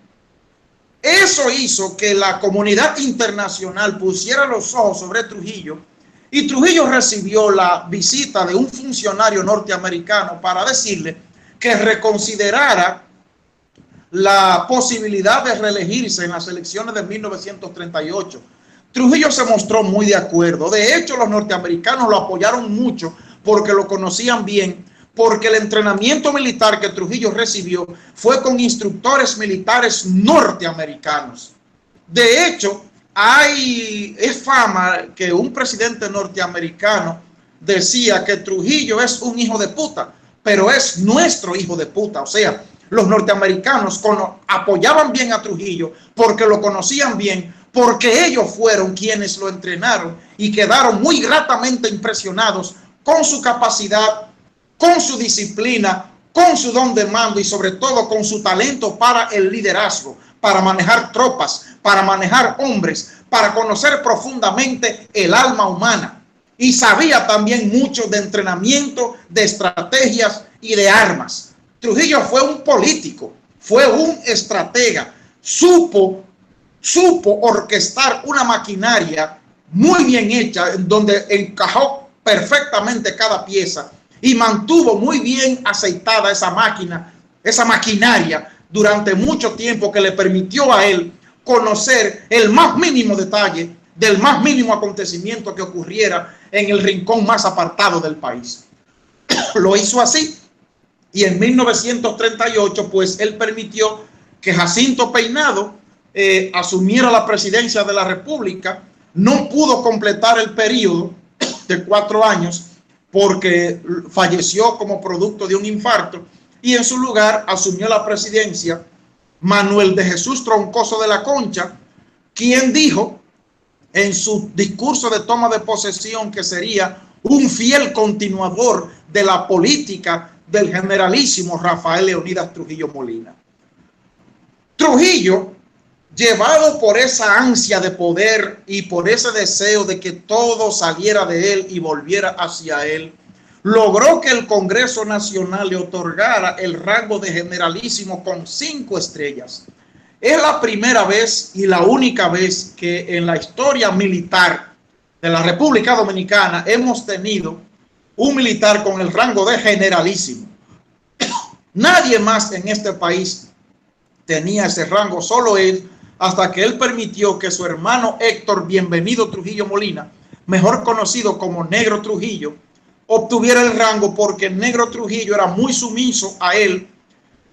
Eso hizo que la comunidad internacional pusiera los ojos sobre Trujillo, y Trujillo recibió la visita de un funcionario norteamericano para decirle que reconsiderara la posibilidad de reelegirse en las elecciones de 1938. Trujillo se mostró muy de acuerdo. De hecho, los norteamericanos lo apoyaron mucho porque lo conocían bien, porque el entrenamiento militar que Trujillo recibió fue con instructores militares norteamericanos. De hecho, es fama que un presidente norteamericano decía que Trujillo es un hijo de puta, pero es nuestro hijo de puta. O sea, los norteamericanos apoyaban bien a Trujillo porque lo conocían bien, porque ellos fueron quienes lo entrenaron y quedaron muy gratamente impresionados con su capacidad, con su disciplina, con su don de mando y sobre todo con su talento para el liderazgo, para manejar tropas, para manejar hombres, para conocer profundamente el alma humana. Y sabía también mucho de entrenamiento, de estrategias y de armas. Trujillo fue un político, fue un estratega, supo orquestar una maquinaria muy bien hecha, en donde encajó perfectamente cada pieza y mantuvo muy bien aceitada esa máquina, esa maquinaria durante mucho tiempo, que le permitió a él conocer el más mínimo detalle del más mínimo acontecimiento que ocurriera en el rincón más apartado del país. Lo hizo así, y en 1938 pues él permitió que Jacinto Peinado asumiera la presidencia de la República. No pudo completar el periodo de 4 años porque falleció como producto de un infarto, y en su lugar asumió la presidencia Manuel de Jesús Troncoso de la Concha, quien dijo en su discurso de toma de posesión que sería un fiel continuador de la política del generalísimo Rafael Leonidas Trujillo Molina. Trujillo, llevado por esa ansia de poder y por ese deseo de que todo saliera de él y volviera hacia él, logró que el Congreso Nacional le otorgara el rango de generalísimo con 5 estrellas. Es la primera vez y la única vez que en la historia militar de la República Dominicana hemos tenido un militar con el rango de generalísimo. Nadie más en este país tenía ese rango, solo él, hasta que él permitió que su hermano Héctor Bienvenido Trujillo Molina, mejor conocido como Negro Trujillo, obtuviera el rango, porque el Negro Trujillo era muy sumiso a él,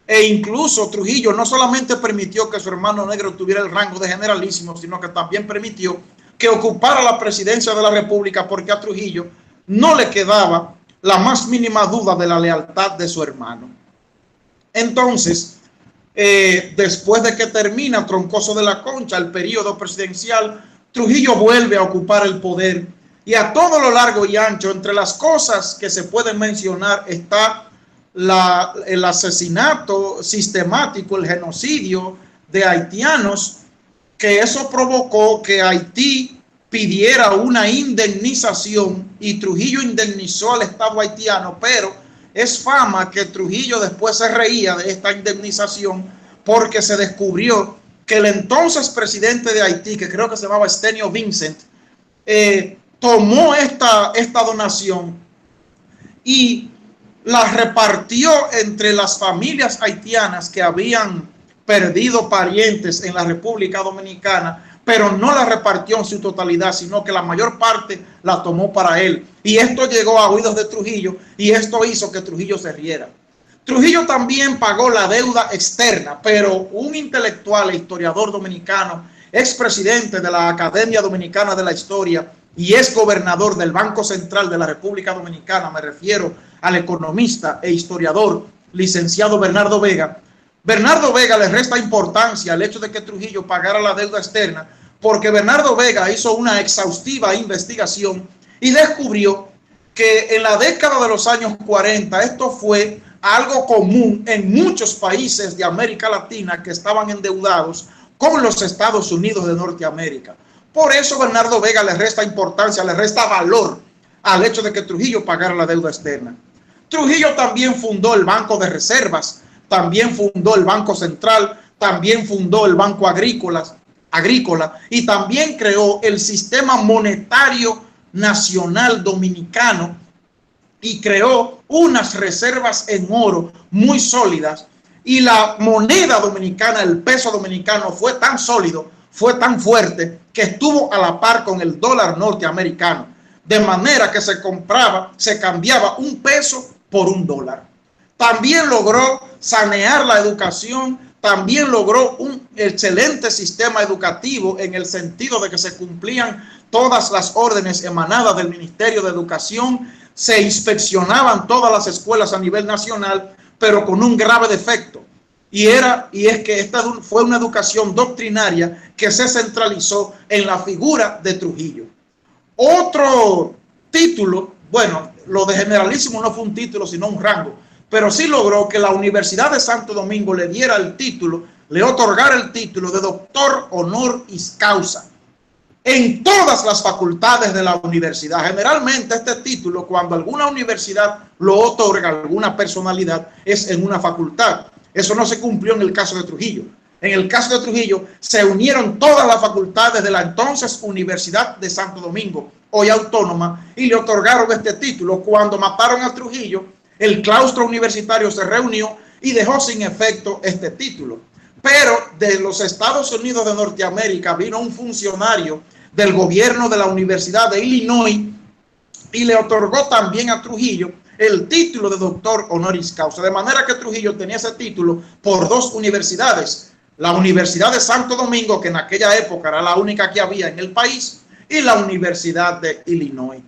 e incluso Trujillo no solamente permitió que su hermano Negro tuviera el rango de generalísimo, sino que también permitió que ocupara la presidencia de la República, porque a Trujillo no le quedaba la más mínima duda de la lealtad de su hermano. Entonces, después de que termina Troncoso de la Concha el periodo presidencial, Trujillo vuelve a ocupar el poder. Y a todo lo largo y ancho, entre las cosas que se pueden mencionar, está el asesinato sistemático, el genocidio de haitianos, que eso provocó que Haití pidiera una indemnización, y Trujillo indemnizó al Estado haitiano, pero es fama que Trujillo después se reía de esta indemnización, porque se descubrió que el entonces presidente de Haití, que creo que se llamaba Estenio Vincent, tomó esta donación y la repartió entre las familias haitianas que habían perdido parientes en la República Dominicana, pero no la repartió en su totalidad, sino que la mayor parte la tomó para él. Y esto llegó a oídos de Trujillo, y esto hizo que Trujillo se riera. Trujillo también pagó la deuda externa, pero un intelectual e historiador dominicano, expresidente de la Academia Dominicana de la Historia y ex gobernador del Banco Central de la República Dominicana, me refiero al economista e historiador licenciado Bernardo Vega. Bernardo Vega le resta importancia al hecho de que Trujillo pagara la deuda externa, porque Bernardo Vega hizo una exhaustiva investigación y descubrió que en la década de los años 40 esto fue algo común en muchos países de América Latina que estaban endeudados con los Estados Unidos de Norteamérica. Por eso Bernardo Vega le resta importancia, le resta valor al hecho de que Trujillo pagara la deuda externa. Trujillo también fundó el Banco de Reservas, también fundó el Banco Central, también fundó el Banco Agrícola y también creó el Sistema Monetario Nacional Dominicano y creó unas reservas en oro muy sólidas, y la moneda dominicana, el peso dominicano, fue tan sólido, fue tan fuerte, que estuvo a la par con el dólar norteamericano, de manera que se cambiaba un peso por un dólar. También logró sanear la educación, también logró un excelente sistema educativo en el sentido de que se cumplían todas las órdenes emanadas del Ministerio de Educación, se inspeccionaban todas las escuelas a nivel nacional, pero con un grave defecto, y es que esta fue una educación doctrinaria que se centralizó en la figura de Trujillo. Otro título, bueno, lo de generalísimo no fue un título sino un rango, pero sí logró que la Universidad de Santo Domingo le diera el título, le otorgara el título de doctor honoris causa en todas las facultades de la universidad. Generalmente este título, cuando alguna universidad lo otorga a alguna personalidad, es en una facultad. Eso no se cumplió en el caso de Trujillo. En el caso de Trujillo se unieron todas las facultades de la entonces Universidad de Santo Domingo, hoy autónoma, y le otorgaron este título. Cuando mataron a Trujillo, el claustro universitario se reunió y dejó sin efecto este título. Pero de los Estados Unidos de Norteamérica vino un funcionario del gobierno de la Universidad de Illinois y le otorgó también a Trujillo el título de doctor honoris causa, de manera que Trujillo tenía ese título por dos universidades: la Universidad de Santo Domingo, que en aquella época era la única que había en el país, y la Universidad de Illinois.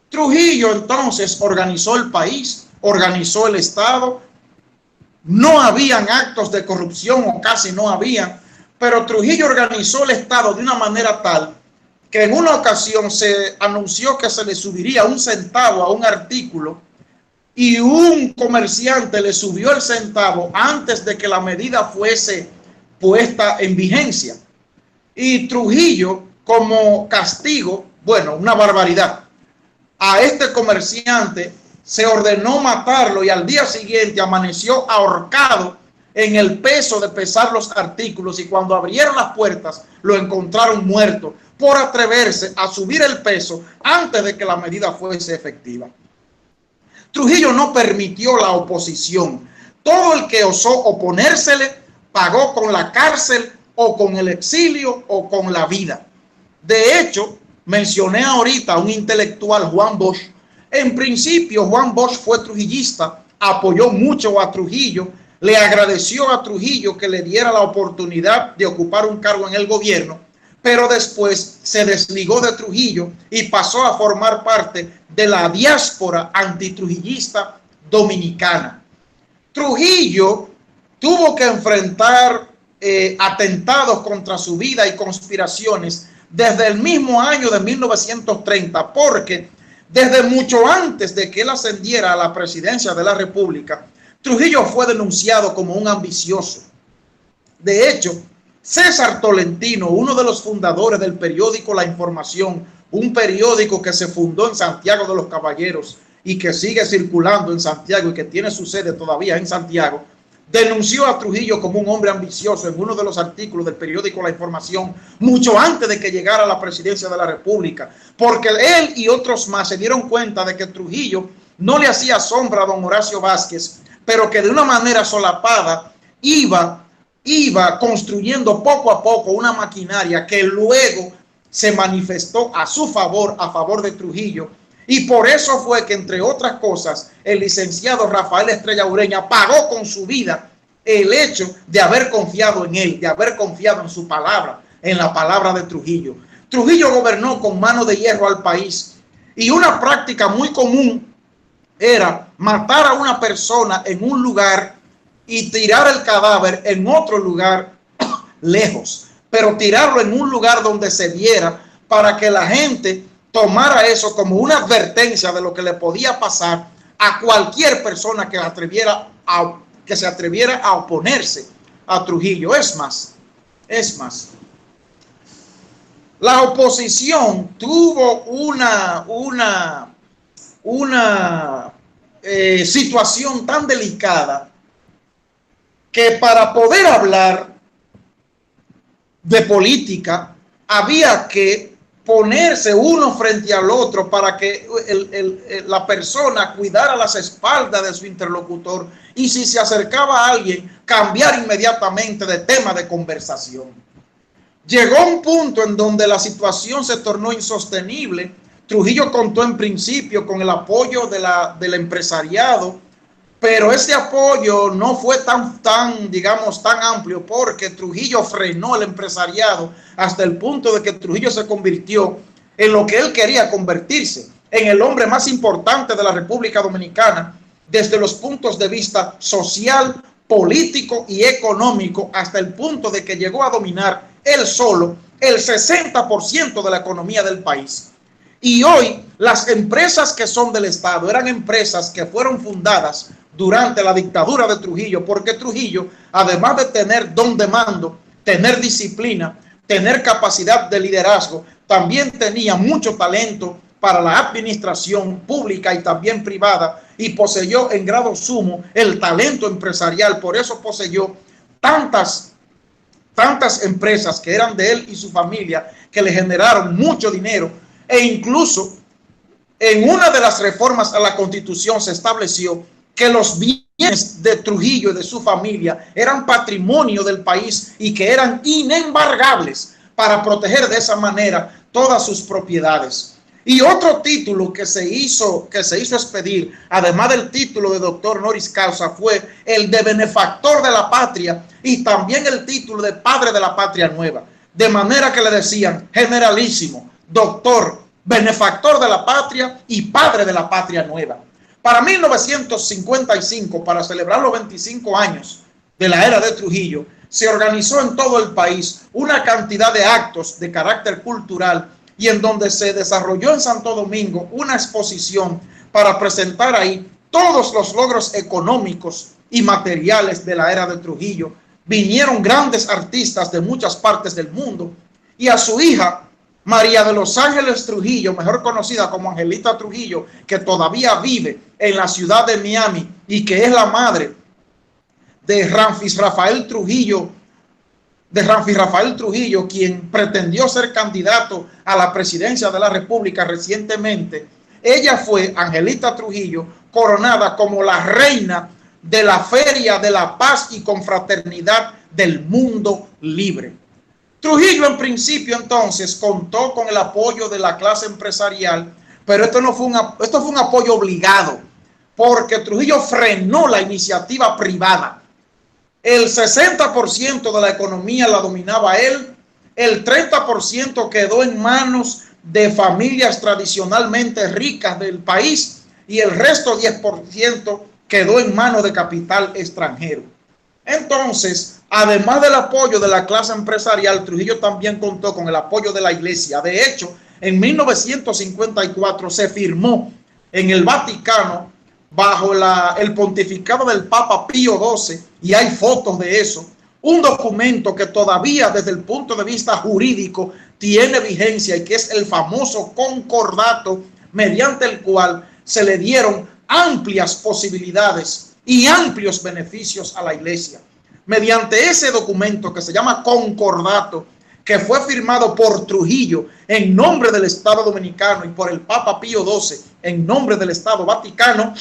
Trujillo entonces organizó el país, organizó el Estado. No habían actos de corrupción, o casi no habían, pero Trujillo organizó el Estado de una manera tal que en una ocasión se anunció que se le subiría 1 centavo a un artículo, y un comerciante le subió el centavo antes de que la medida fuese puesta en vigencia. Y Trujillo, como castigo, bueno, una barbaridad, a este comerciante se ordenó matarlo, y al día siguiente amaneció ahorcado en el peso de pesar los artículos, y cuando abrieron las puertas lo encontraron muerto por atreverse a subir el peso antes de que la medida fuese efectiva. Trujillo no permitió la oposición. Todo el que osó oponérsele pagó con la cárcel, o con el exilio, o con la vida. De hecho, mencioné ahorita a un intelectual, Juan Bosch. En principio, Juan Bosch fue trujillista, apoyó mucho a Trujillo, le agradeció a Trujillo que le diera la oportunidad de ocupar un cargo en el gobierno, pero después se desligó de Trujillo y pasó a formar parte de la diáspora antitrujillista dominicana. Trujillo tuvo que enfrentar atentados contra su vida y conspiraciones desde el mismo año de 1930, porque desde mucho antes de que él ascendiera a la presidencia de la República, Trujillo fue denunciado como un ambicioso. De hecho, César Tolentino, uno de los fundadores del periódico La Información, un periódico que se fundó en Santiago de los Caballeros y que sigue circulando en Santiago y que tiene su sede todavía en Santiago, denunció a Trujillo como un hombre ambicioso en uno de los artículos del periódico La Información, mucho antes de que llegara a la presidencia de la República, porque él y otros más se dieron cuenta de que Trujillo no le hacía sombra a don Horacio Vázquez, pero que de una manera solapada iba construyendo poco a poco una maquinaria que luego se manifestó a su favor, a favor de Trujillo, Y por eso fue que, entre otras cosas, el licenciado Rafael Estrella Ureña pagó con su vida el hecho de haber confiado en él, de haber confiado en su palabra, en la palabra de Trujillo. Trujillo gobernó con mano de hierro al país, y una práctica muy común era matar a una persona en un lugar y tirar el cadáver en otro lugar lejos, pero tirarlo en un lugar donde se viera, para que la gente tomara eso como una advertencia de lo que le podía pasar a cualquier persona que se atreviera a oponerse a Trujillo. Es más, la oposición tuvo una situación tan delicada que para poder hablar de política había que ponerse uno frente al otro para que la persona cuidara las espaldas de su interlocutor, y si se acercaba a alguien, cambiar inmediatamente de tema de conversación. Llegó un punto en donde la situación se tornó insostenible. Trujillo contó en principio con el apoyo del empresariado, pero ese apoyo no fue tan amplio, porque Trujillo frenó el empresariado hasta el punto de que Trujillo se convirtió en lo que él quería convertirse, en el hombre más importante de la República Dominicana, desde los puntos de vista social, político y económico, hasta el punto de que llegó a dominar él solo el 60% de la economía del país. Y hoy las empresas que son del Estado eran empresas que fueron fundadas durante la dictadura de Trujillo, porque Trujillo, además de tener don de mando, tener disciplina, tener capacidad de liderazgo, también tenía mucho talento para la administración pública y también privada, y poseyó en grado sumo el talento empresarial. Por eso poseyó tantas empresas que eran de él y su familia, que le generaron mucho dinero. E incluso en una de las reformas a la Constitución se estableció que los bienes de Trujillo y de su familia eran patrimonio del país y que eran inembargables, para proteger de esa manera todas sus propiedades. Y otro título que se hizo expedir, además del título de doctor honoris causa, fue el de benefactor de la patria, y también el título de padre de la patria nueva. De manera que le decían generalísimo, doctor, benefactor de la patria y padre de la patria nueva. Para 1955, para celebrar los 25 años de la era de Trujillo, se organizó en todo el país una cantidad de actos de carácter cultural, y en donde se desarrolló en Santo Domingo una exposición para presentar ahí todos los logros económicos y materiales de la era de Trujillo. Vinieron grandes artistas de muchas partes del mundo, y a su hija María de los Ángeles Trujillo, mejor conocida como Angelita Trujillo, que todavía vive en la ciudad de Miami y que es la madre de Ramfis Rafael Trujillo, quien pretendió ser candidato a la presidencia de la República recientemente. Ella fue, Angelita Trujillo, coronada como la reina de la Feria de la Paz y Confraternidad del Mundo Libre. Trujillo en principio entonces contó con el apoyo de la clase empresarial, pero esto fue un apoyo obligado, porque Trujillo frenó la iniciativa privada. El 60% de la economía la dominaba él, el 30% quedó en manos de familias tradicionalmente ricas del país, y el resto 10% quedó en manos de capital extranjero. Entonces, además del apoyo de la clase empresarial, Trujillo también contó con el apoyo de la Iglesia. De hecho, en 1954 se firmó en el Vaticano, bajo el pontificado del Papa Pío XII, y hay fotos de eso, un documento que todavía desde el punto de vista jurídico tiene vigencia, y que es el famoso concordato, mediante el cual se le dieron amplias posibilidades y amplios beneficios a la Iglesia. Mediante ese documento, que se llama concordato, que fue firmado por Trujillo en nombre del Estado Dominicano y por el Papa Pío XII en nombre del Estado Vaticano,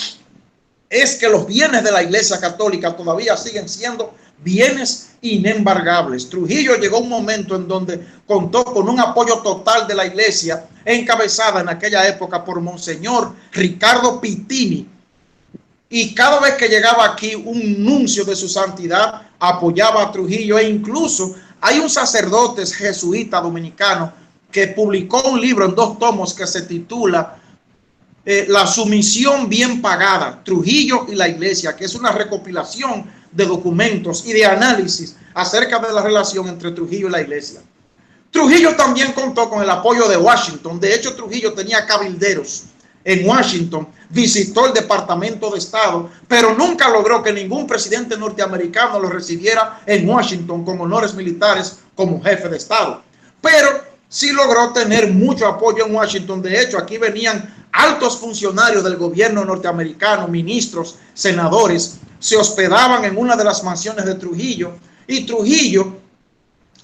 es que los bienes de la Iglesia Católica todavía siguen siendo bienes inembargables. Trujillo llegó a un momento en donde contó con un apoyo total de la iglesia, encabezada en aquella época por Monseñor Ricardo Pittini, y cada vez que llegaba aquí un nuncio de su santidad apoyaba a Trujillo, e incluso hay un sacerdote jesuita dominicano que publicó un libro en 2 tomos que se titula La sumisión bien pagada, Trujillo y la iglesia, que es una recopilación de documentos y de análisis acerca de la relación entre Trujillo y la iglesia. Trujillo también contó con el apoyo de Washington. De hecho, Trujillo tenía cabilderos en Washington, visitó el Departamento de Estado, pero nunca logró que ningún presidente norteamericano lo recibiera en Washington con honores militares como jefe de Estado. Pero sí logró tener mucho apoyo en Washington. De hecho, aquí venían altos funcionarios del gobierno norteamericano, ministros, senadores, se hospedaban en una de las mansiones de Trujillo, y Trujillo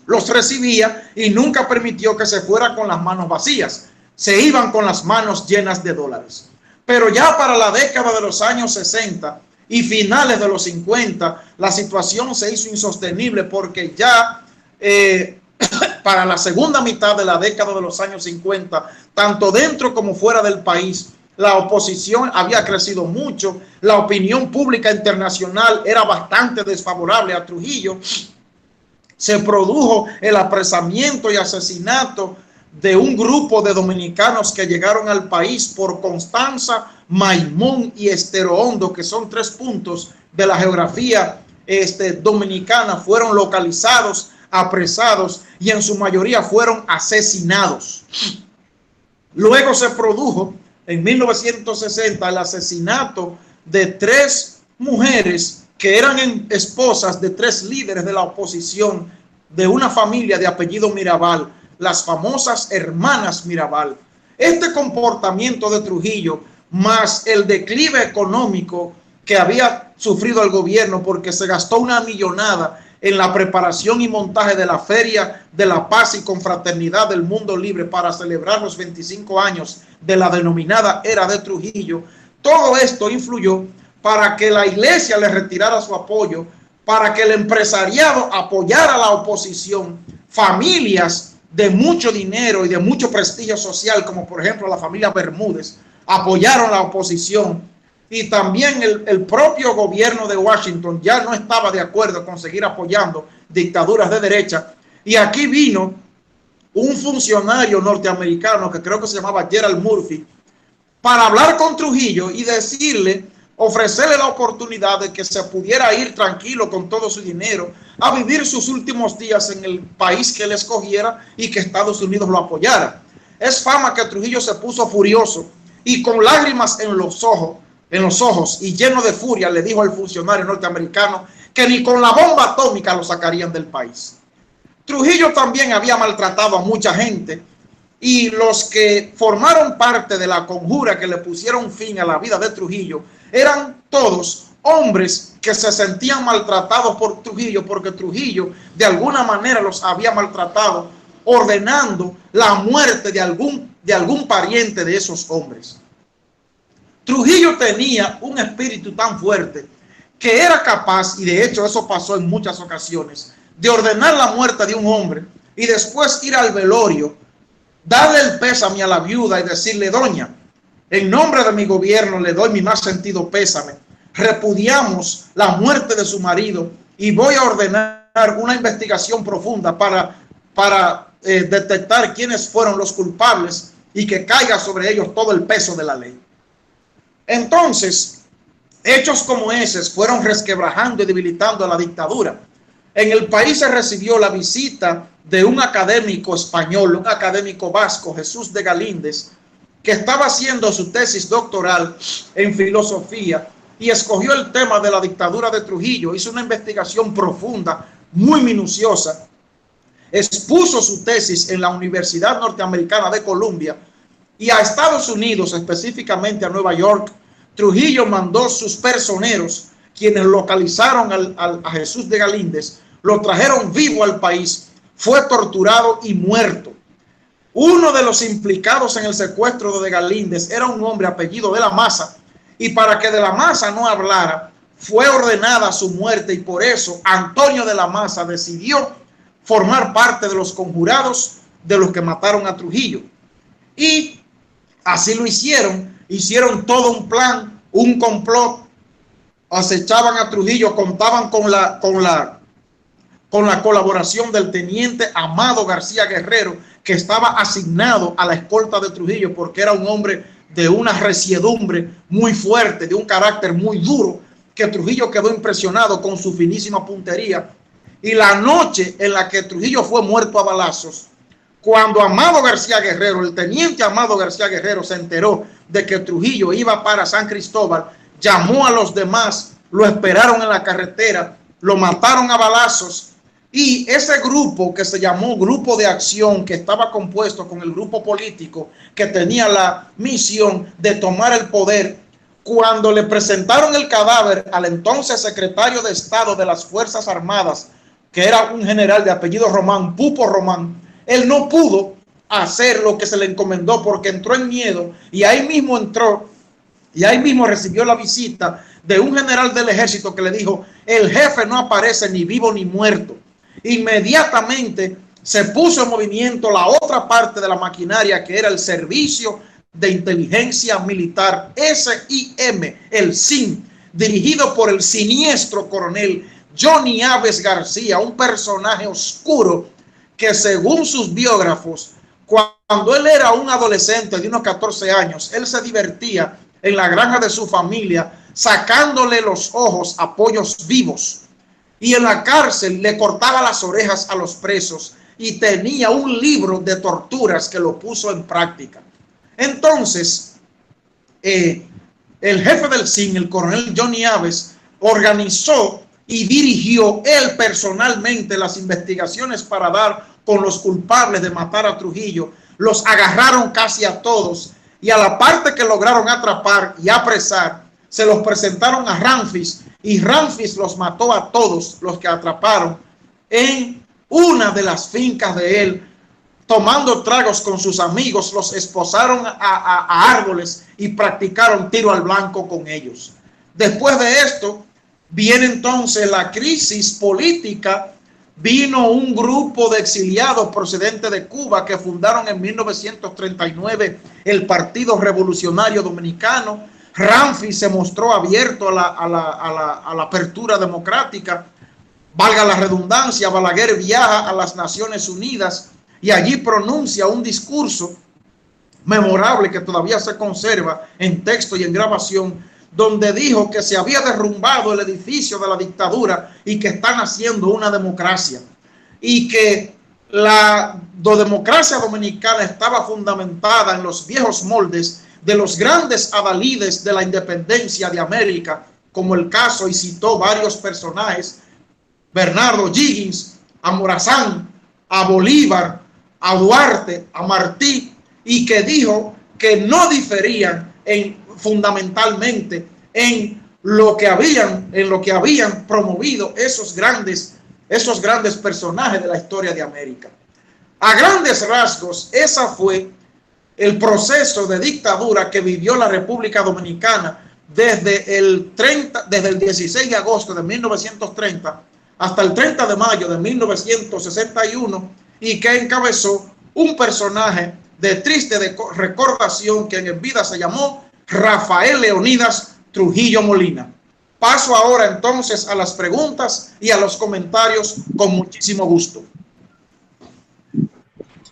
los recibía y nunca permitió que se fuera con las manos vacías. Se iban con las manos llenas de dólares. Pero ya para la década de los años 60 y finales de los 50, la situación se hizo insostenible, porque ya para la segunda mitad de la década de los años 50, tanto dentro como fuera del país, la oposición había crecido mucho, la opinión pública internacional era bastante desfavorable a Trujillo. Se produjo el apresamiento y asesinato de un grupo de dominicanos que llegaron al país por Constanza, Maimón y Estero Hondo, que son 3 puntos de la geografía dominicana. Fueron localizados, apresados y en su mayoría fueron asesinados. Luego se produjo en 1960 el asesinato de 3 mujeres que eran esposas de 3 líderes de la oposición de una familia de apellido Mirabal, las famosas hermanas Mirabal. Este comportamiento de Trujillo, más el declive económico que había sufrido el gobierno, porque se gastó una millonada en la preparación y montaje de la Feria de la Paz y Confraternidad del Mundo Libre para celebrar los 25 años de la denominada era de Trujillo. Todo esto influyó para que la iglesia le retirara su apoyo, para que el empresariado apoyara a la oposición. Familias de mucho dinero y de mucho prestigio social, como por ejemplo la familia Bermúdez, apoyaron la oposición, y también el propio gobierno de Washington ya no estaba de acuerdo con seguir apoyando dictaduras de derecha. Y aquí vino un funcionario norteamericano que creo que se llamaba Gerald Murphy para hablar con Trujillo y decirle, ofrecerle la oportunidad de que se pudiera ir tranquilo con todo su dinero a vivir sus últimos días en el país que él escogiera y que Estados Unidos lo apoyara. Es fama que Trujillo se puso furioso y con lágrimas en los ojos y lleno de furia le dijo al funcionario norteamericano que ni con la bomba atómica lo sacarían del país. Trujillo también había maltratado a mucha gente, y los que formaron parte de la conjura que le pusieron fin a la vida de Trujillo eran todos hombres que se sentían maltratados por Trujillo, porque Trujillo de alguna manera los había maltratado, ordenando la muerte de algún pariente de esos hombres. Trujillo tenía un espíritu tan fuerte que era capaz, y de hecho eso pasó en muchas ocasiones, de ordenar la muerte de un hombre y después ir al velorio, darle el pésame a la viuda y decirle: doña, en nombre de mi gobierno le doy mi más sentido pésame, repudiamos la muerte de su marido y voy a ordenar una investigación profunda para detectar quiénes fueron los culpables y que caiga sobre ellos todo el peso de la ley. Entonces, hechos como esos fueron resquebrajando y debilitando a la dictadura. En el país se recibió la visita de un académico español, un académico vasco, Jesús de Galíndez, que estaba haciendo su tesis doctoral en filosofía y escogió el tema de la dictadura de Trujillo. Hizo una investigación profunda, muy minuciosa, expuso su tesis en la Universidad Norteamericana de Columbia, y a Estados Unidos, específicamente a Nueva York, Trujillo mandó sus personeros, quienes localizaron a Jesús de Galíndez, lo trajeron vivo al país, fue torturado y muerto. Uno de los implicados en el secuestro de Galíndez era un hombre apellido de la Maza, y para que de la Maza no hablara, fue ordenada su muerte y por eso Antonio de la Maza decidió formar parte de los conjurados de los que mataron a Trujillo. Y así lo hicieron todo un plan, un complot, acechaban a Trujillo, contaban con la colaboración del teniente Amado García Guerrero, que estaba asignado a la escolta de Trujillo porque era un hombre de una resiedumbre muy fuerte, de un carácter muy duro, que Trujillo quedó impresionado con su finísima puntería. Y la noche en la que Trujillo fue muerto a balazos, cuando Amado García Guerrero, el teniente Amado García Guerrero, se enteró de que Trujillo iba para San Cristóbal, llamó a los demás, lo esperaron en la carretera, lo mataron a balazos. Y ese grupo, que se llamó Grupo de Acción, que estaba compuesto con el grupo político que tenía la misión de tomar el poder, cuando le presentaron el cadáver al entonces secretario de Estado de las Fuerzas Armadas, que era un general de apellido Román, Pupo Román, él no pudo hacer lo que se le encomendó porque entró en miedo, y ahí mismo entró y ahí mismo recibió la visita de un general del ejército que le dijo: el jefe no aparece ni vivo ni muerto. Inmediatamente se puso en movimiento la otra parte de la maquinaria, que era el Servicio de Inteligencia Militar, SIM, el SIM, dirigido por el siniestro coronel Johnny Aves García, un personaje oscuro que, según sus biógrafos, cuando él era un adolescente de unos 14 años, él se divertía en la granja de su familia sacándole los ojos a pollos vivos, y en la cárcel le cortaba las orejas a los presos y tenía un libro de torturas que lo puso en práctica. Entonces, el jefe del SIN, el coronel Johnny Aves, organizó y dirigió él personalmente las investigaciones para dar con los culpables de matar a Trujillo. Los agarraron casi a todos, y a la parte que lograron atrapar y apresar, se los presentaron a Ramfis, y Ramfis los mató a todos los que atraparon en una de las fincas de él. Tomando tragos con sus amigos, los esposaron a árboles y practicaron tiro al blanco con ellos. Después de esto, viene entonces la crisis política. Vino un grupo de exiliados procedentes de Cuba que fundaron en 1939 el Partido Revolucionario Dominicano. Ramfis se mostró abierto a la apertura democrática. Valga la redundancia, Balaguer viaja a las Naciones Unidas y allí pronuncia un discurso memorable que todavía se conserva en texto y en grabación, donde dijo que se había derrumbado el edificio de la dictadura y que están haciendo una democracia, y que la democracia dominicana estaba fundamentada en los viejos moldes de los grandes adalides de la independencia de América, como el caso, y citó varios personajes: Bernardo Higgins, a Morazán, a Bolívar, a Duarte, a Martí, y que dijo que no diferían fundamentalmente en lo que habían promovido esos grandes personajes de la historia de América. A grandes rasgos, esa fue el proceso de dictadura que vivió la República Dominicana desde el 16 de agosto de 1930 hasta el 30 de mayo de 1961, y que encabezó un personaje de triste recordación que en vida se llamó Rafael Leonidas Trujillo Molina. Paso ahora entonces a las preguntas y a los comentarios con muchísimo gusto.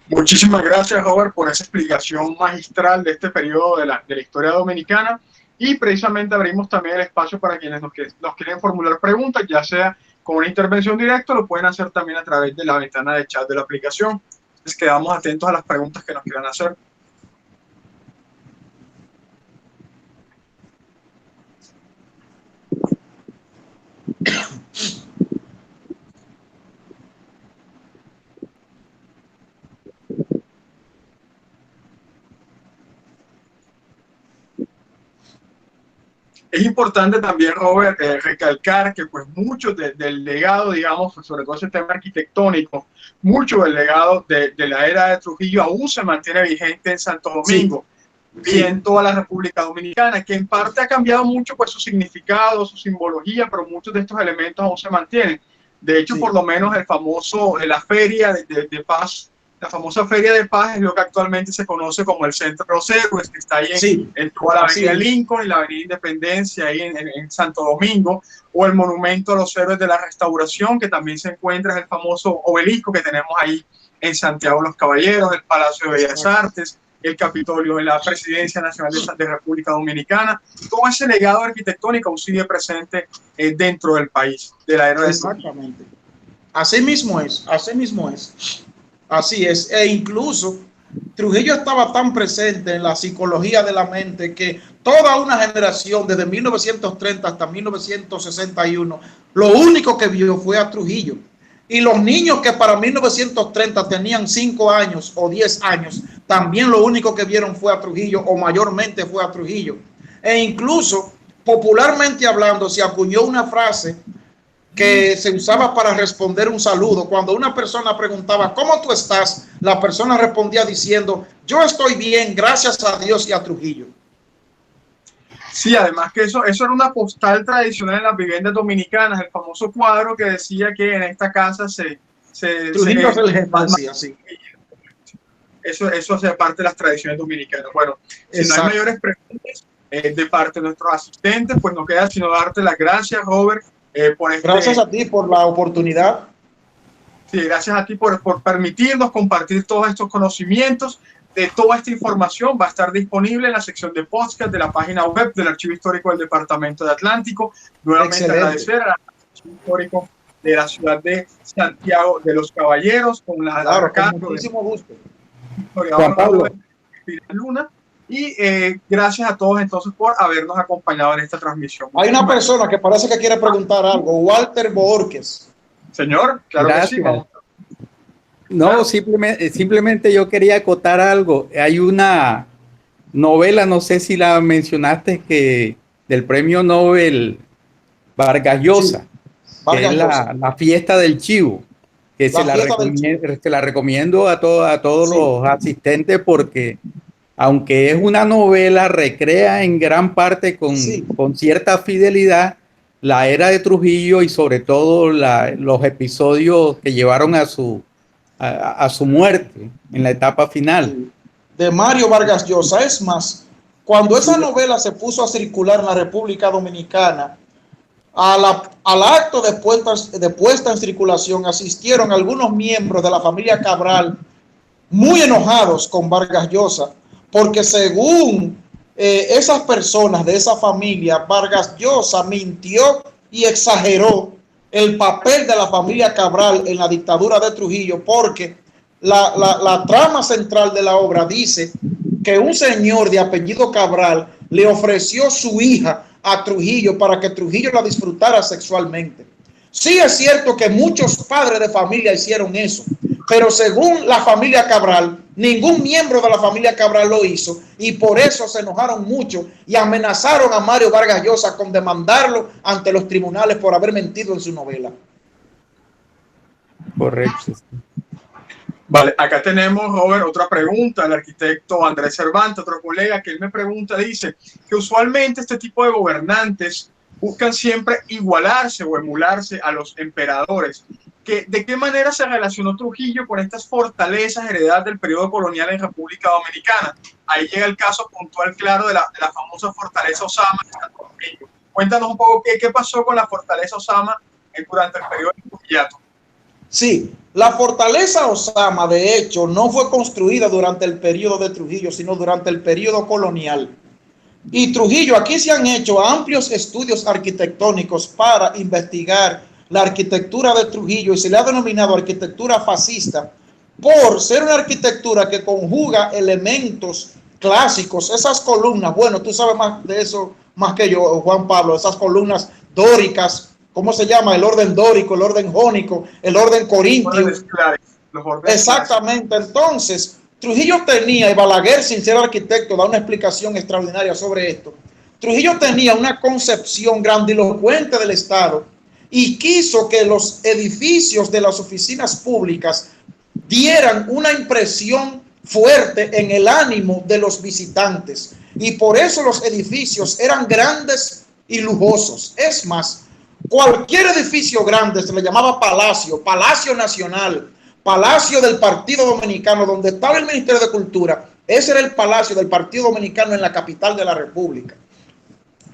Muchísimas gracias, Robert, por esa explicación magistral de este periodo de la historia dominicana, y precisamente abrimos también el espacio para quienes nos quieren formular preguntas, ya sea con una intervención directa, lo pueden hacer también a través de la ventana de chat de la aplicación. Entonces quedamos atentos a las preguntas que nos quieran hacer. Es importante también, Robert, recalcar que pues mucho del legado, digamos, sobre todo ese tema arquitectónico, mucho del legado de la era de Trujillo aún se mantiene vigente en Santo Domingo. Sí. y en toda la República Dominicana, que en parte ha cambiado mucho pues su significado, su simbología, pero muchos de estos elementos aún se mantienen. De hecho, por lo menos el famoso, la feria de paz, la famosa Feria de Paz es lo que actualmente se conoce como el Centro de los Héroes, que está ahí en toda la Avenida Lincoln y la Avenida Independencia, ahí en Santo Domingo, o el Monumento a los Héroes de la Restauración, que también se encuentra, es el famoso obelisco que tenemos ahí en Santiago de los Caballeros, el Palacio de Bellas Artes, el Capitolio de la Presidencia Nacional de República Dominicana. Todo ese legado arquitectónico aún sigue presente dentro del país, de la era de Exactamente. Así mismo es, así mismo es. Así es. E incluso Trujillo estaba tan presente en la psicología de la mente que toda una generación, desde 1930 hasta 1961, lo único que vio fue a Trujillo. Y los niños que para 1930 tenían 5 años o 10 años, también lo único que vieron fue a Trujillo, o mayormente fue a Trujillo. E incluso, popularmente hablando, se acuñó una frase que se usaba para responder un saludo. Cuando una persona preguntaba, ¿cómo tú estás?, la persona respondía diciendo, yo estoy bien, gracias a Dios y a Trujillo. Sí, además que eso era una postal tradicional en las viviendas dominicanas, el famoso cuadro que decía que en esta casa Trujillo es el jefe, así. Eso hace parte de las tradiciones dominicanas. Bueno, si no hay mayores preguntas de parte de nuestros asistentes, pues no queda sino darte las gracias, Robert. Gracias a ti por la oportunidad. Sí, gracias a ti por permitirnos compartir todos estos conocimientos. De toda esta información va a estar disponible en la sección de podcast de la página web del Archivo Histórico del Departamento de Atlántico. Nuevamente agradecer al Archivo Histórico de la ciudad de Santiago de los Caballeros, con muchísimo gusto. Juan Pablo Luna. Y gracias a todos entonces por habernos acompañado en esta transmisión. Hay una persona que parece que quiere preguntar algo, Walter Borges. Señor, claro que sí. Vamos. No, simplemente yo quería acotar algo. Hay una novela, no sé si la mencionaste, que del premio Nobel Vargas Llosa, que es la fiesta del chivo, que se la recomiendo a todos los asistentes, porque aunque es una novela, recrea en gran parte con cierta fidelidad la era de Trujillo y sobre todo los episodios que llevaron a su muerte en la etapa final. De Mario Vargas Llosa. Es más, cuando esa novela se puso a circular en la República Dominicana, al acto de puesta en circulación asistieron algunos miembros de la familia Cabral muy enojados con Vargas Llosa, porque según esas personas de esa familia, Vargas Llosa mintió y exageró el papel de la familia Cabral en la dictadura de Trujillo, porque la trama central de la obra dice que un señor de apellido Cabral le ofreció su hija a Trujillo para que Trujillo la disfrutara sexualmente. Sí es cierto que muchos padres de familia hicieron eso, pero según la familia Cabral, ningún miembro de la familia Cabral lo hizo, y por eso se enojaron mucho y amenazaron a Mario Vargas Llosa con demandarlo ante los tribunales por haber mentido en su novela. Correcto. Vale, acá tenemos, Robert, otra pregunta. El arquitecto Andrés Cervantes, otro colega, que él me pregunta, dice que usualmente este tipo de gobernantes buscan siempre igualarse o emularse a los emperadores. ¿De qué manera se relacionó Trujillo con estas fortalezas heredadas del periodo colonial en República Dominicana? Ahí llega el caso puntual claro de la famosa fortaleza Osama de Santo Domingo. Cuéntanos un poco qué pasó con la fortaleza Osama durante el periodo de Trujillato. Sí, la fortaleza Osama, de hecho, no fue construida durante el periodo de Trujillo, sino durante el periodo colonial. Y Trujillo, aquí se han hecho amplios estudios arquitectónicos para investigar la arquitectura de Trujillo, y se le ha denominado arquitectura fascista por ser una arquitectura que conjuga elementos clásicos. Esas columnas, bueno, tú sabes más de eso más que yo, Juan Pablo, esas columnas dóricas, ¿cómo se llama? El orden dórico, el orden jónico, el orden corintio. Exactamente. Entonces, Trujillo tenía, y Balaguer, sin ser arquitecto, da una explicación extraordinaria sobre esto. Trujillo tenía una concepción grandilocuente del Estado y quiso que los edificios de las oficinas públicas dieran una impresión fuerte en el ánimo de los visitantes. Y por eso los edificios eran grandes y lujosos. Es más, cualquier edificio grande se le llamaba palacio, Palacio Nacional, Palacio del Partido Dominicano, donde estaba el Ministerio de Cultura. Ese era el Palacio del Partido Dominicano en la capital de la República.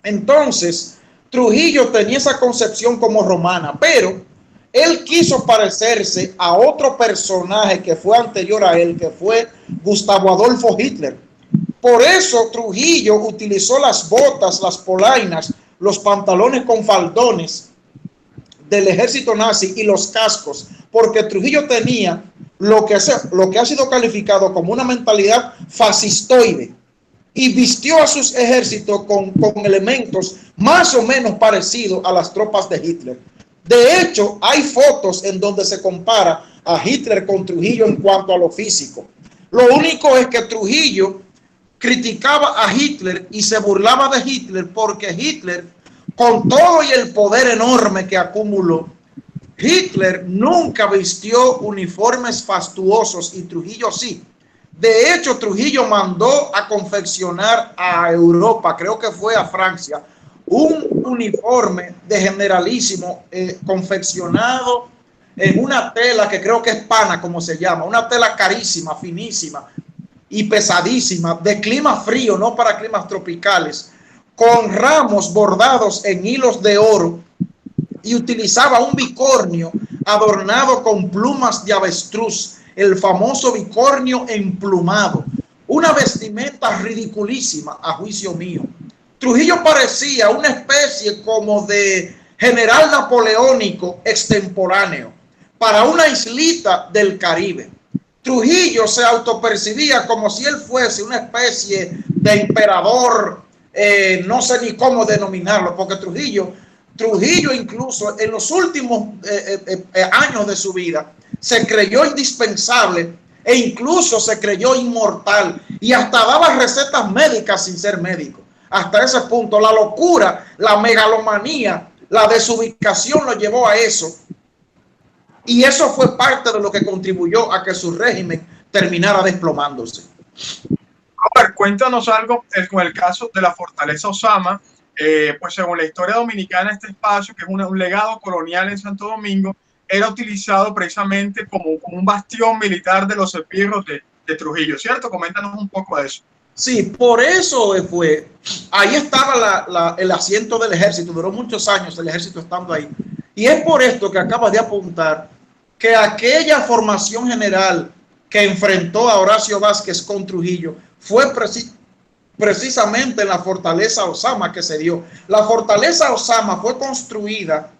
Entonces, Trujillo tenía esa concepción como romana, pero él quiso parecerse a otro personaje que fue anterior a él, que fue Gustavo Adolfo Hitler. Por eso Trujillo utilizó las botas, las polainas, los pantalones con faldones del ejército nazi y los cascos, porque Trujillo tenía lo que ha sido calificado como una mentalidad fascistoide, y vistió a sus ejércitos con elementos más o menos parecidos a las tropas de Hitler. De hecho, hay fotos en donde se compara a Hitler con Trujillo en cuanto a lo físico. Lo único es que Trujillo criticaba a Hitler y se burlaba de Hitler porque Hitler, con todo y el poder enorme que acumuló, Hitler nunca vistió uniformes fastuosos y Trujillo sí. De hecho, Trujillo mandó a confeccionar a Europa, creo que fue a Francia, un uniforme de generalísimo confeccionado en una tela que creo que es pana, como se llama, una tela carísima, finísima y pesadísima, de clima frío, no para climas tropicales, con ramos bordados en hilos de oro, y utilizaba un bicornio adornado con plumas de avestruz, el famoso bicornio emplumado, una vestimenta ridiculísima a juicio mío. Trujillo parecía una especie como de general napoleónico extemporáneo para una islita del Caribe. Trujillo se autopercibía como si él fuese una especie de emperador, no sé ni cómo denominarlo, porque Trujillo incluso en los últimos años de su vida se creyó indispensable e incluso se creyó inmortal y hasta daba recetas médicas sin ser médico. Hasta ese punto, la locura, la megalomanía, la desubicación lo llevó a eso. Y eso fue parte de lo que contribuyó a que su régimen terminara desplomándose. A ver, cuéntanos algo con el caso de la Fortaleza Osama. Pues según la historia dominicana, este espacio, que es un legado colonial en Santo Domingo, era utilizado precisamente como un bastión militar de los esbirros de Trujillo, ¿cierto? Coméntanos un poco de eso. Sí, por eso fue. Ahí estaba el asiento del ejército, duró muchos años el ejército estando ahí. Y es por esto que acabas de apuntar que aquella formación general que enfrentó a Horacio Vázquez con Trujillo fue precisamente en la Fortaleza Osama que se dio. La Fortaleza Osama fue construida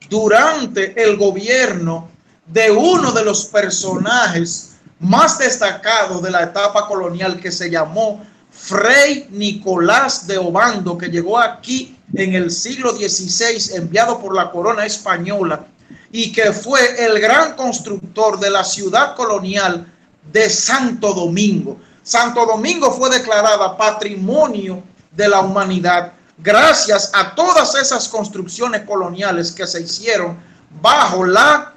durante el gobierno de uno de los personajes más destacados de la etapa colonial, que se llamó Fray Nicolás de Obando, que llegó aquí en el siglo XVI enviado por la corona española y que fue el gran constructor de la ciudad colonial de Santo Domingo. Santo Domingo fue declarada Patrimonio de la Humanidad gracias a todas esas construcciones coloniales que se hicieron bajo la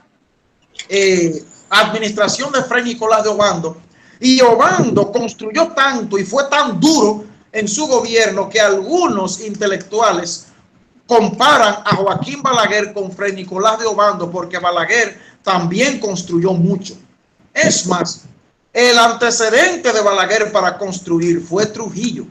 administración de Fray Nicolás de Obando. Y Obando construyó tanto y fue tan duro en su gobierno que algunos intelectuales comparan a Joaquín Balaguer con Fray Nicolás de Obando, porque Balaguer también construyó mucho. Es más, el antecedente de Balaguer para construir fue Trujillo.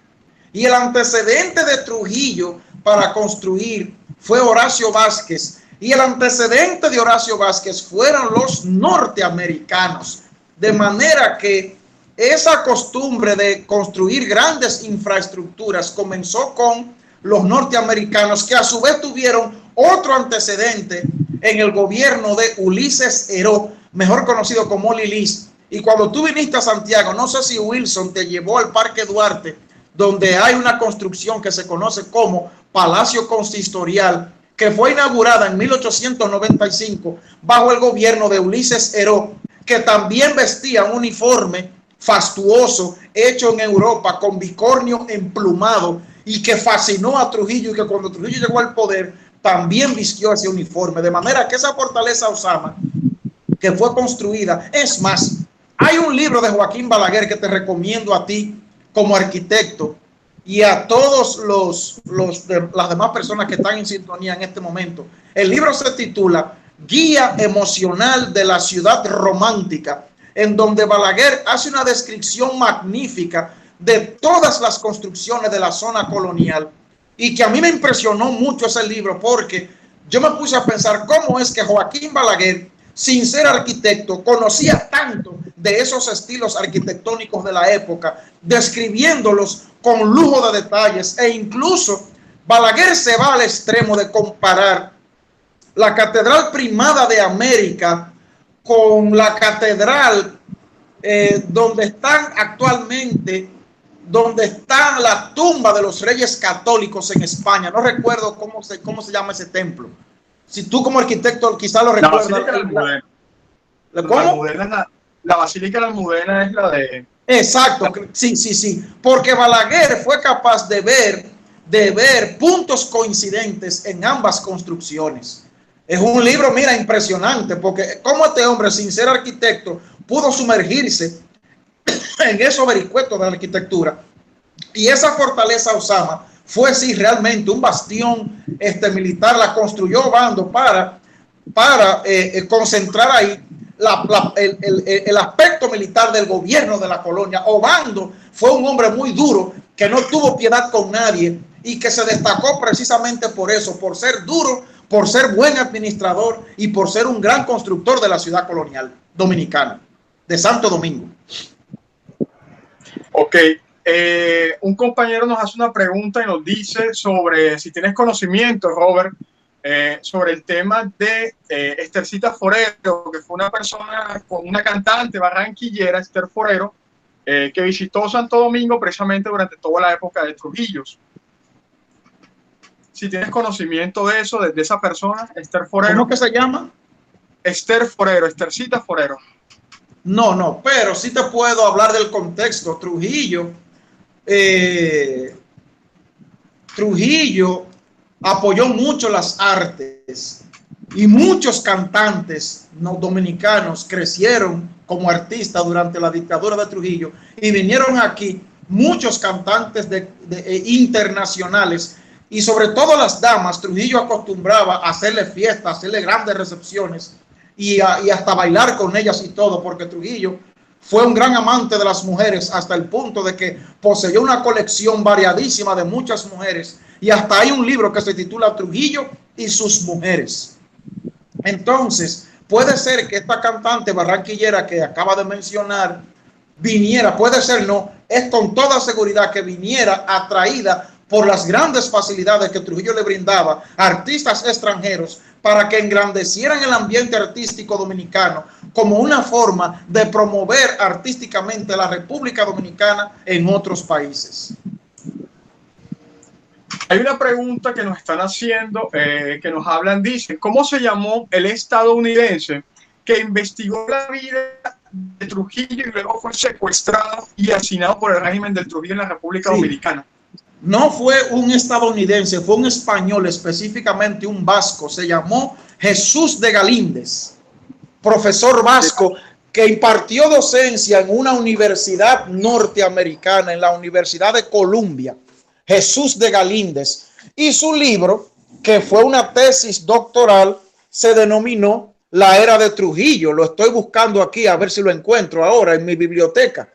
Y el antecedente de Trujillo para construir fue Horacio Vázquez. Y el antecedente de Horacio Vázquez fueron los norteamericanos. De manera que esa costumbre de construir grandes infraestructuras comenzó con los norteamericanos, que a su vez tuvieron otro antecedente en el gobierno de Ulises Heró, mejor conocido como Lilis. Y cuando tú viniste a Santiago, no sé si Wilson te llevó al Parque Duarte, donde hay una construcción que se conoce como Palacio Consistorial, que fue inaugurada en 1895 bajo el gobierno de Ulises Heró, que también vestía un uniforme fastuoso hecho en Europa con bicornio emplumado y que fascinó a Trujillo, y que cuando Trujillo llegó al poder también vistió ese uniforme. De manera que esa Fortaleza Osama, que fue construida, es más, Hay un libro de Joaquín Balaguer que te recomiendo a ti como arquitecto y a todos las demás personas que están en sintonía en este momento. El libro se titula Guía Emocional de la Ciudad Romántica, en donde Balaguer hace una descripción magnífica de todas las construcciones de la zona colonial, y que a mí me impresionó mucho ese libro, porque yo me puse a pensar cómo es que Joaquín Balaguer, sin ser arquitecto, conocía tanto de esos estilos arquitectónicos de la época, describiéndolos con lujo de detalles, e incluso Balaguer se va al extremo de comparar la Catedral Primada de América con la catedral donde están actualmente, donde está la tumba de los reyes católicos en España. No recuerdo cómo se llama ese templo. Si tú como arquitecto quizás lo recuerdas. ¿Cómo? La Basílica de la Almudena es la de... Exacto, sí. Porque Balaguer fue capaz de ver puntos coincidentes en ambas construcciones. Es un libro, mira, impresionante, porque cómo este hombre, sin ser arquitecto, pudo sumergirse en esos vericuetos de la arquitectura. Y esa fortaleza Osama fue sí realmente un bastión militar. La construyó Obando para concentrar ahí el aspecto militar del gobierno de la colonia. Obando fue un hombre muy duro, que no tuvo piedad con nadie y que se destacó precisamente por eso, por ser duro, por ser buen administrador y por ser un gran constructor de la ciudad colonial dominicana, de Santo Domingo. Ok, un compañero nos hace una pregunta y nos dice sobre si tienes conocimiento, Robert, sobre el tema de Estercita Forero, que fue una persona, con una cantante barranquillera, Ester Forero, que visitó Santo Domingo precisamente durante toda la época de Trujillos. Si tienes conocimiento de eso, de esa persona, Ester Forero. ¿Cómo que se llama? Esther Forero, Estercita Forero. No, pero sí te puedo hablar del contexto. Trujillo apoyó mucho las artes y muchos cantantes no dominicanos crecieron como artistas durante la dictadura de Trujillo, y vinieron aquí muchos cantantes internacionales, y sobre todo las damas. Trujillo acostumbraba a hacerle fiestas, hacerle grandes recepciones y hasta bailar con ellas y todo, porque Trujillo fue un gran amante de las mujeres, hasta el punto de que poseyó una colección variadísima de muchas mujeres, y hasta hay un libro que se titula Trujillo y sus mujeres. Entonces, puede ser que esta cantante barranquillera que acaba de mencionar viniera, puede ser no, es con toda seguridad que viniera atraída por las grandes facilidades que Trujillo le brindaba a artistas extranjeros para que engrandecieran el ambiente artístico dominicano, como una forma de promover artísticamente la República Dominicana en otros países. Hay una pregunta que nos están haciendo, que nos hablan, dicen, ¿cómo se llamó el estadounidense que investigó la vida de Trujillo y luego fue secuestrado y asesinado por el régimen del Trujillo en la República Dominicana? No fue un estadounidense, fue un español, específicamente un vasco. Se llamó Jesús de Galíndez, profesor vasco que impartió docencia en una universidad norteamericana, en la Universidad de Columbia. Jesús de Galíndez. Y su libro, que fue una tesis doctoral, se denominó La Era de Trujillo. Lo estoy buscando aquí a ver si lo encuentro ahora en mi biblioteca.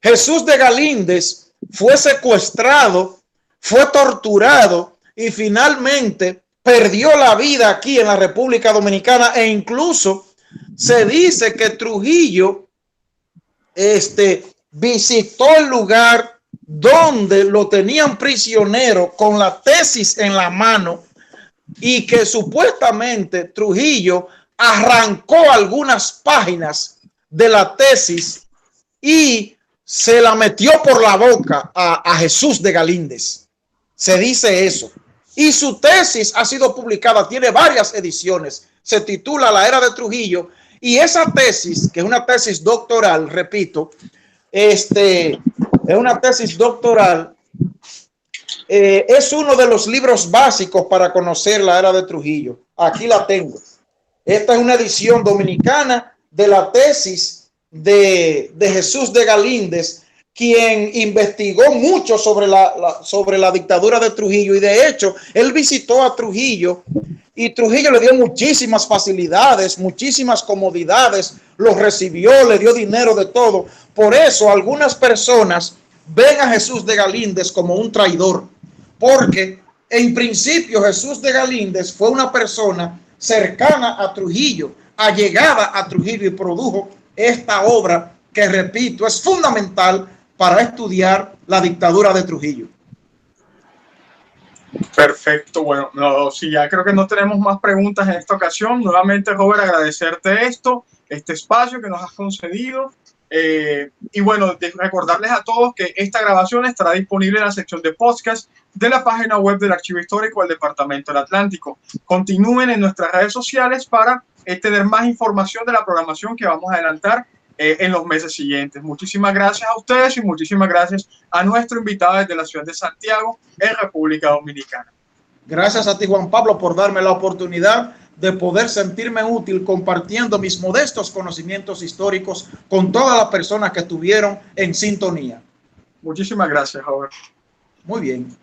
Jesús de Galíndez fue secuestrado, fue torturado y finalmente perdió la vida aquí en la República Dominicana, e incluso se dice que Trujillo visitó el lugar donde lo tenían prisionero con la tesis en la mano, y que supuestamente Trujillo arrancó algunas páginas de la tesis y se la metió por la boca a Jesús de Galíndez. Se dice eso. Y su tesis ha sido publicada, tiene varias ediciones, se titula La Era de Trujillo, y esa tesis, que es una tesis doctoral, repito, es una tesis doctoral, es uno de los libros básicos para conocer la era de Trujillo. Aquí la tengo. Esta es una edición dominicana de la tesis de Jesús de Galíndez, quien investigó mucho sobre la dictadura de Trujillo, y de hecho él visitó a Trujillo y Trujillo le dio muchísimas facilidades, muchísimas comodidades, lo recibió, le dio dinero, de todo. Por eso algunas personas ven a Jesús de Galíndez como un traidor, porque en principio Jesús de Galíndez fue una persona cercana a Trujillo, allegada a Trujillo, y produjo esta obra que, repito, es fundamental para estudiar la dictadura de Trujillo. Perfecto, bueno, no, sí, ya creo que no tenemos más preguntas en esta ocasión. Nuevamente, Robert, agradecerte este espacio que nos has concedido. Y bueno, recordarles a todos que esta grabación estará disponible en la sección de podcast de la página web del Archivo Histórico del Departamento del Atlántico. Continúen en nuestras redes sociales para tener más información de la programación que vamos a adelantar en los meses siguientes. Muchísimas gracias a ustedes y muchísimas gracias a nuestro invitado desde la ciudad de Santiago, en República Dominicana. Gracias a ti, Juan Pablo, por darme la oportunidad de poder sentirme útil compartiendo mis modestos conocimientos históricos con todas las personas que estuvieron en sintonía. Muchísimas gracias, Robert. Muy bien.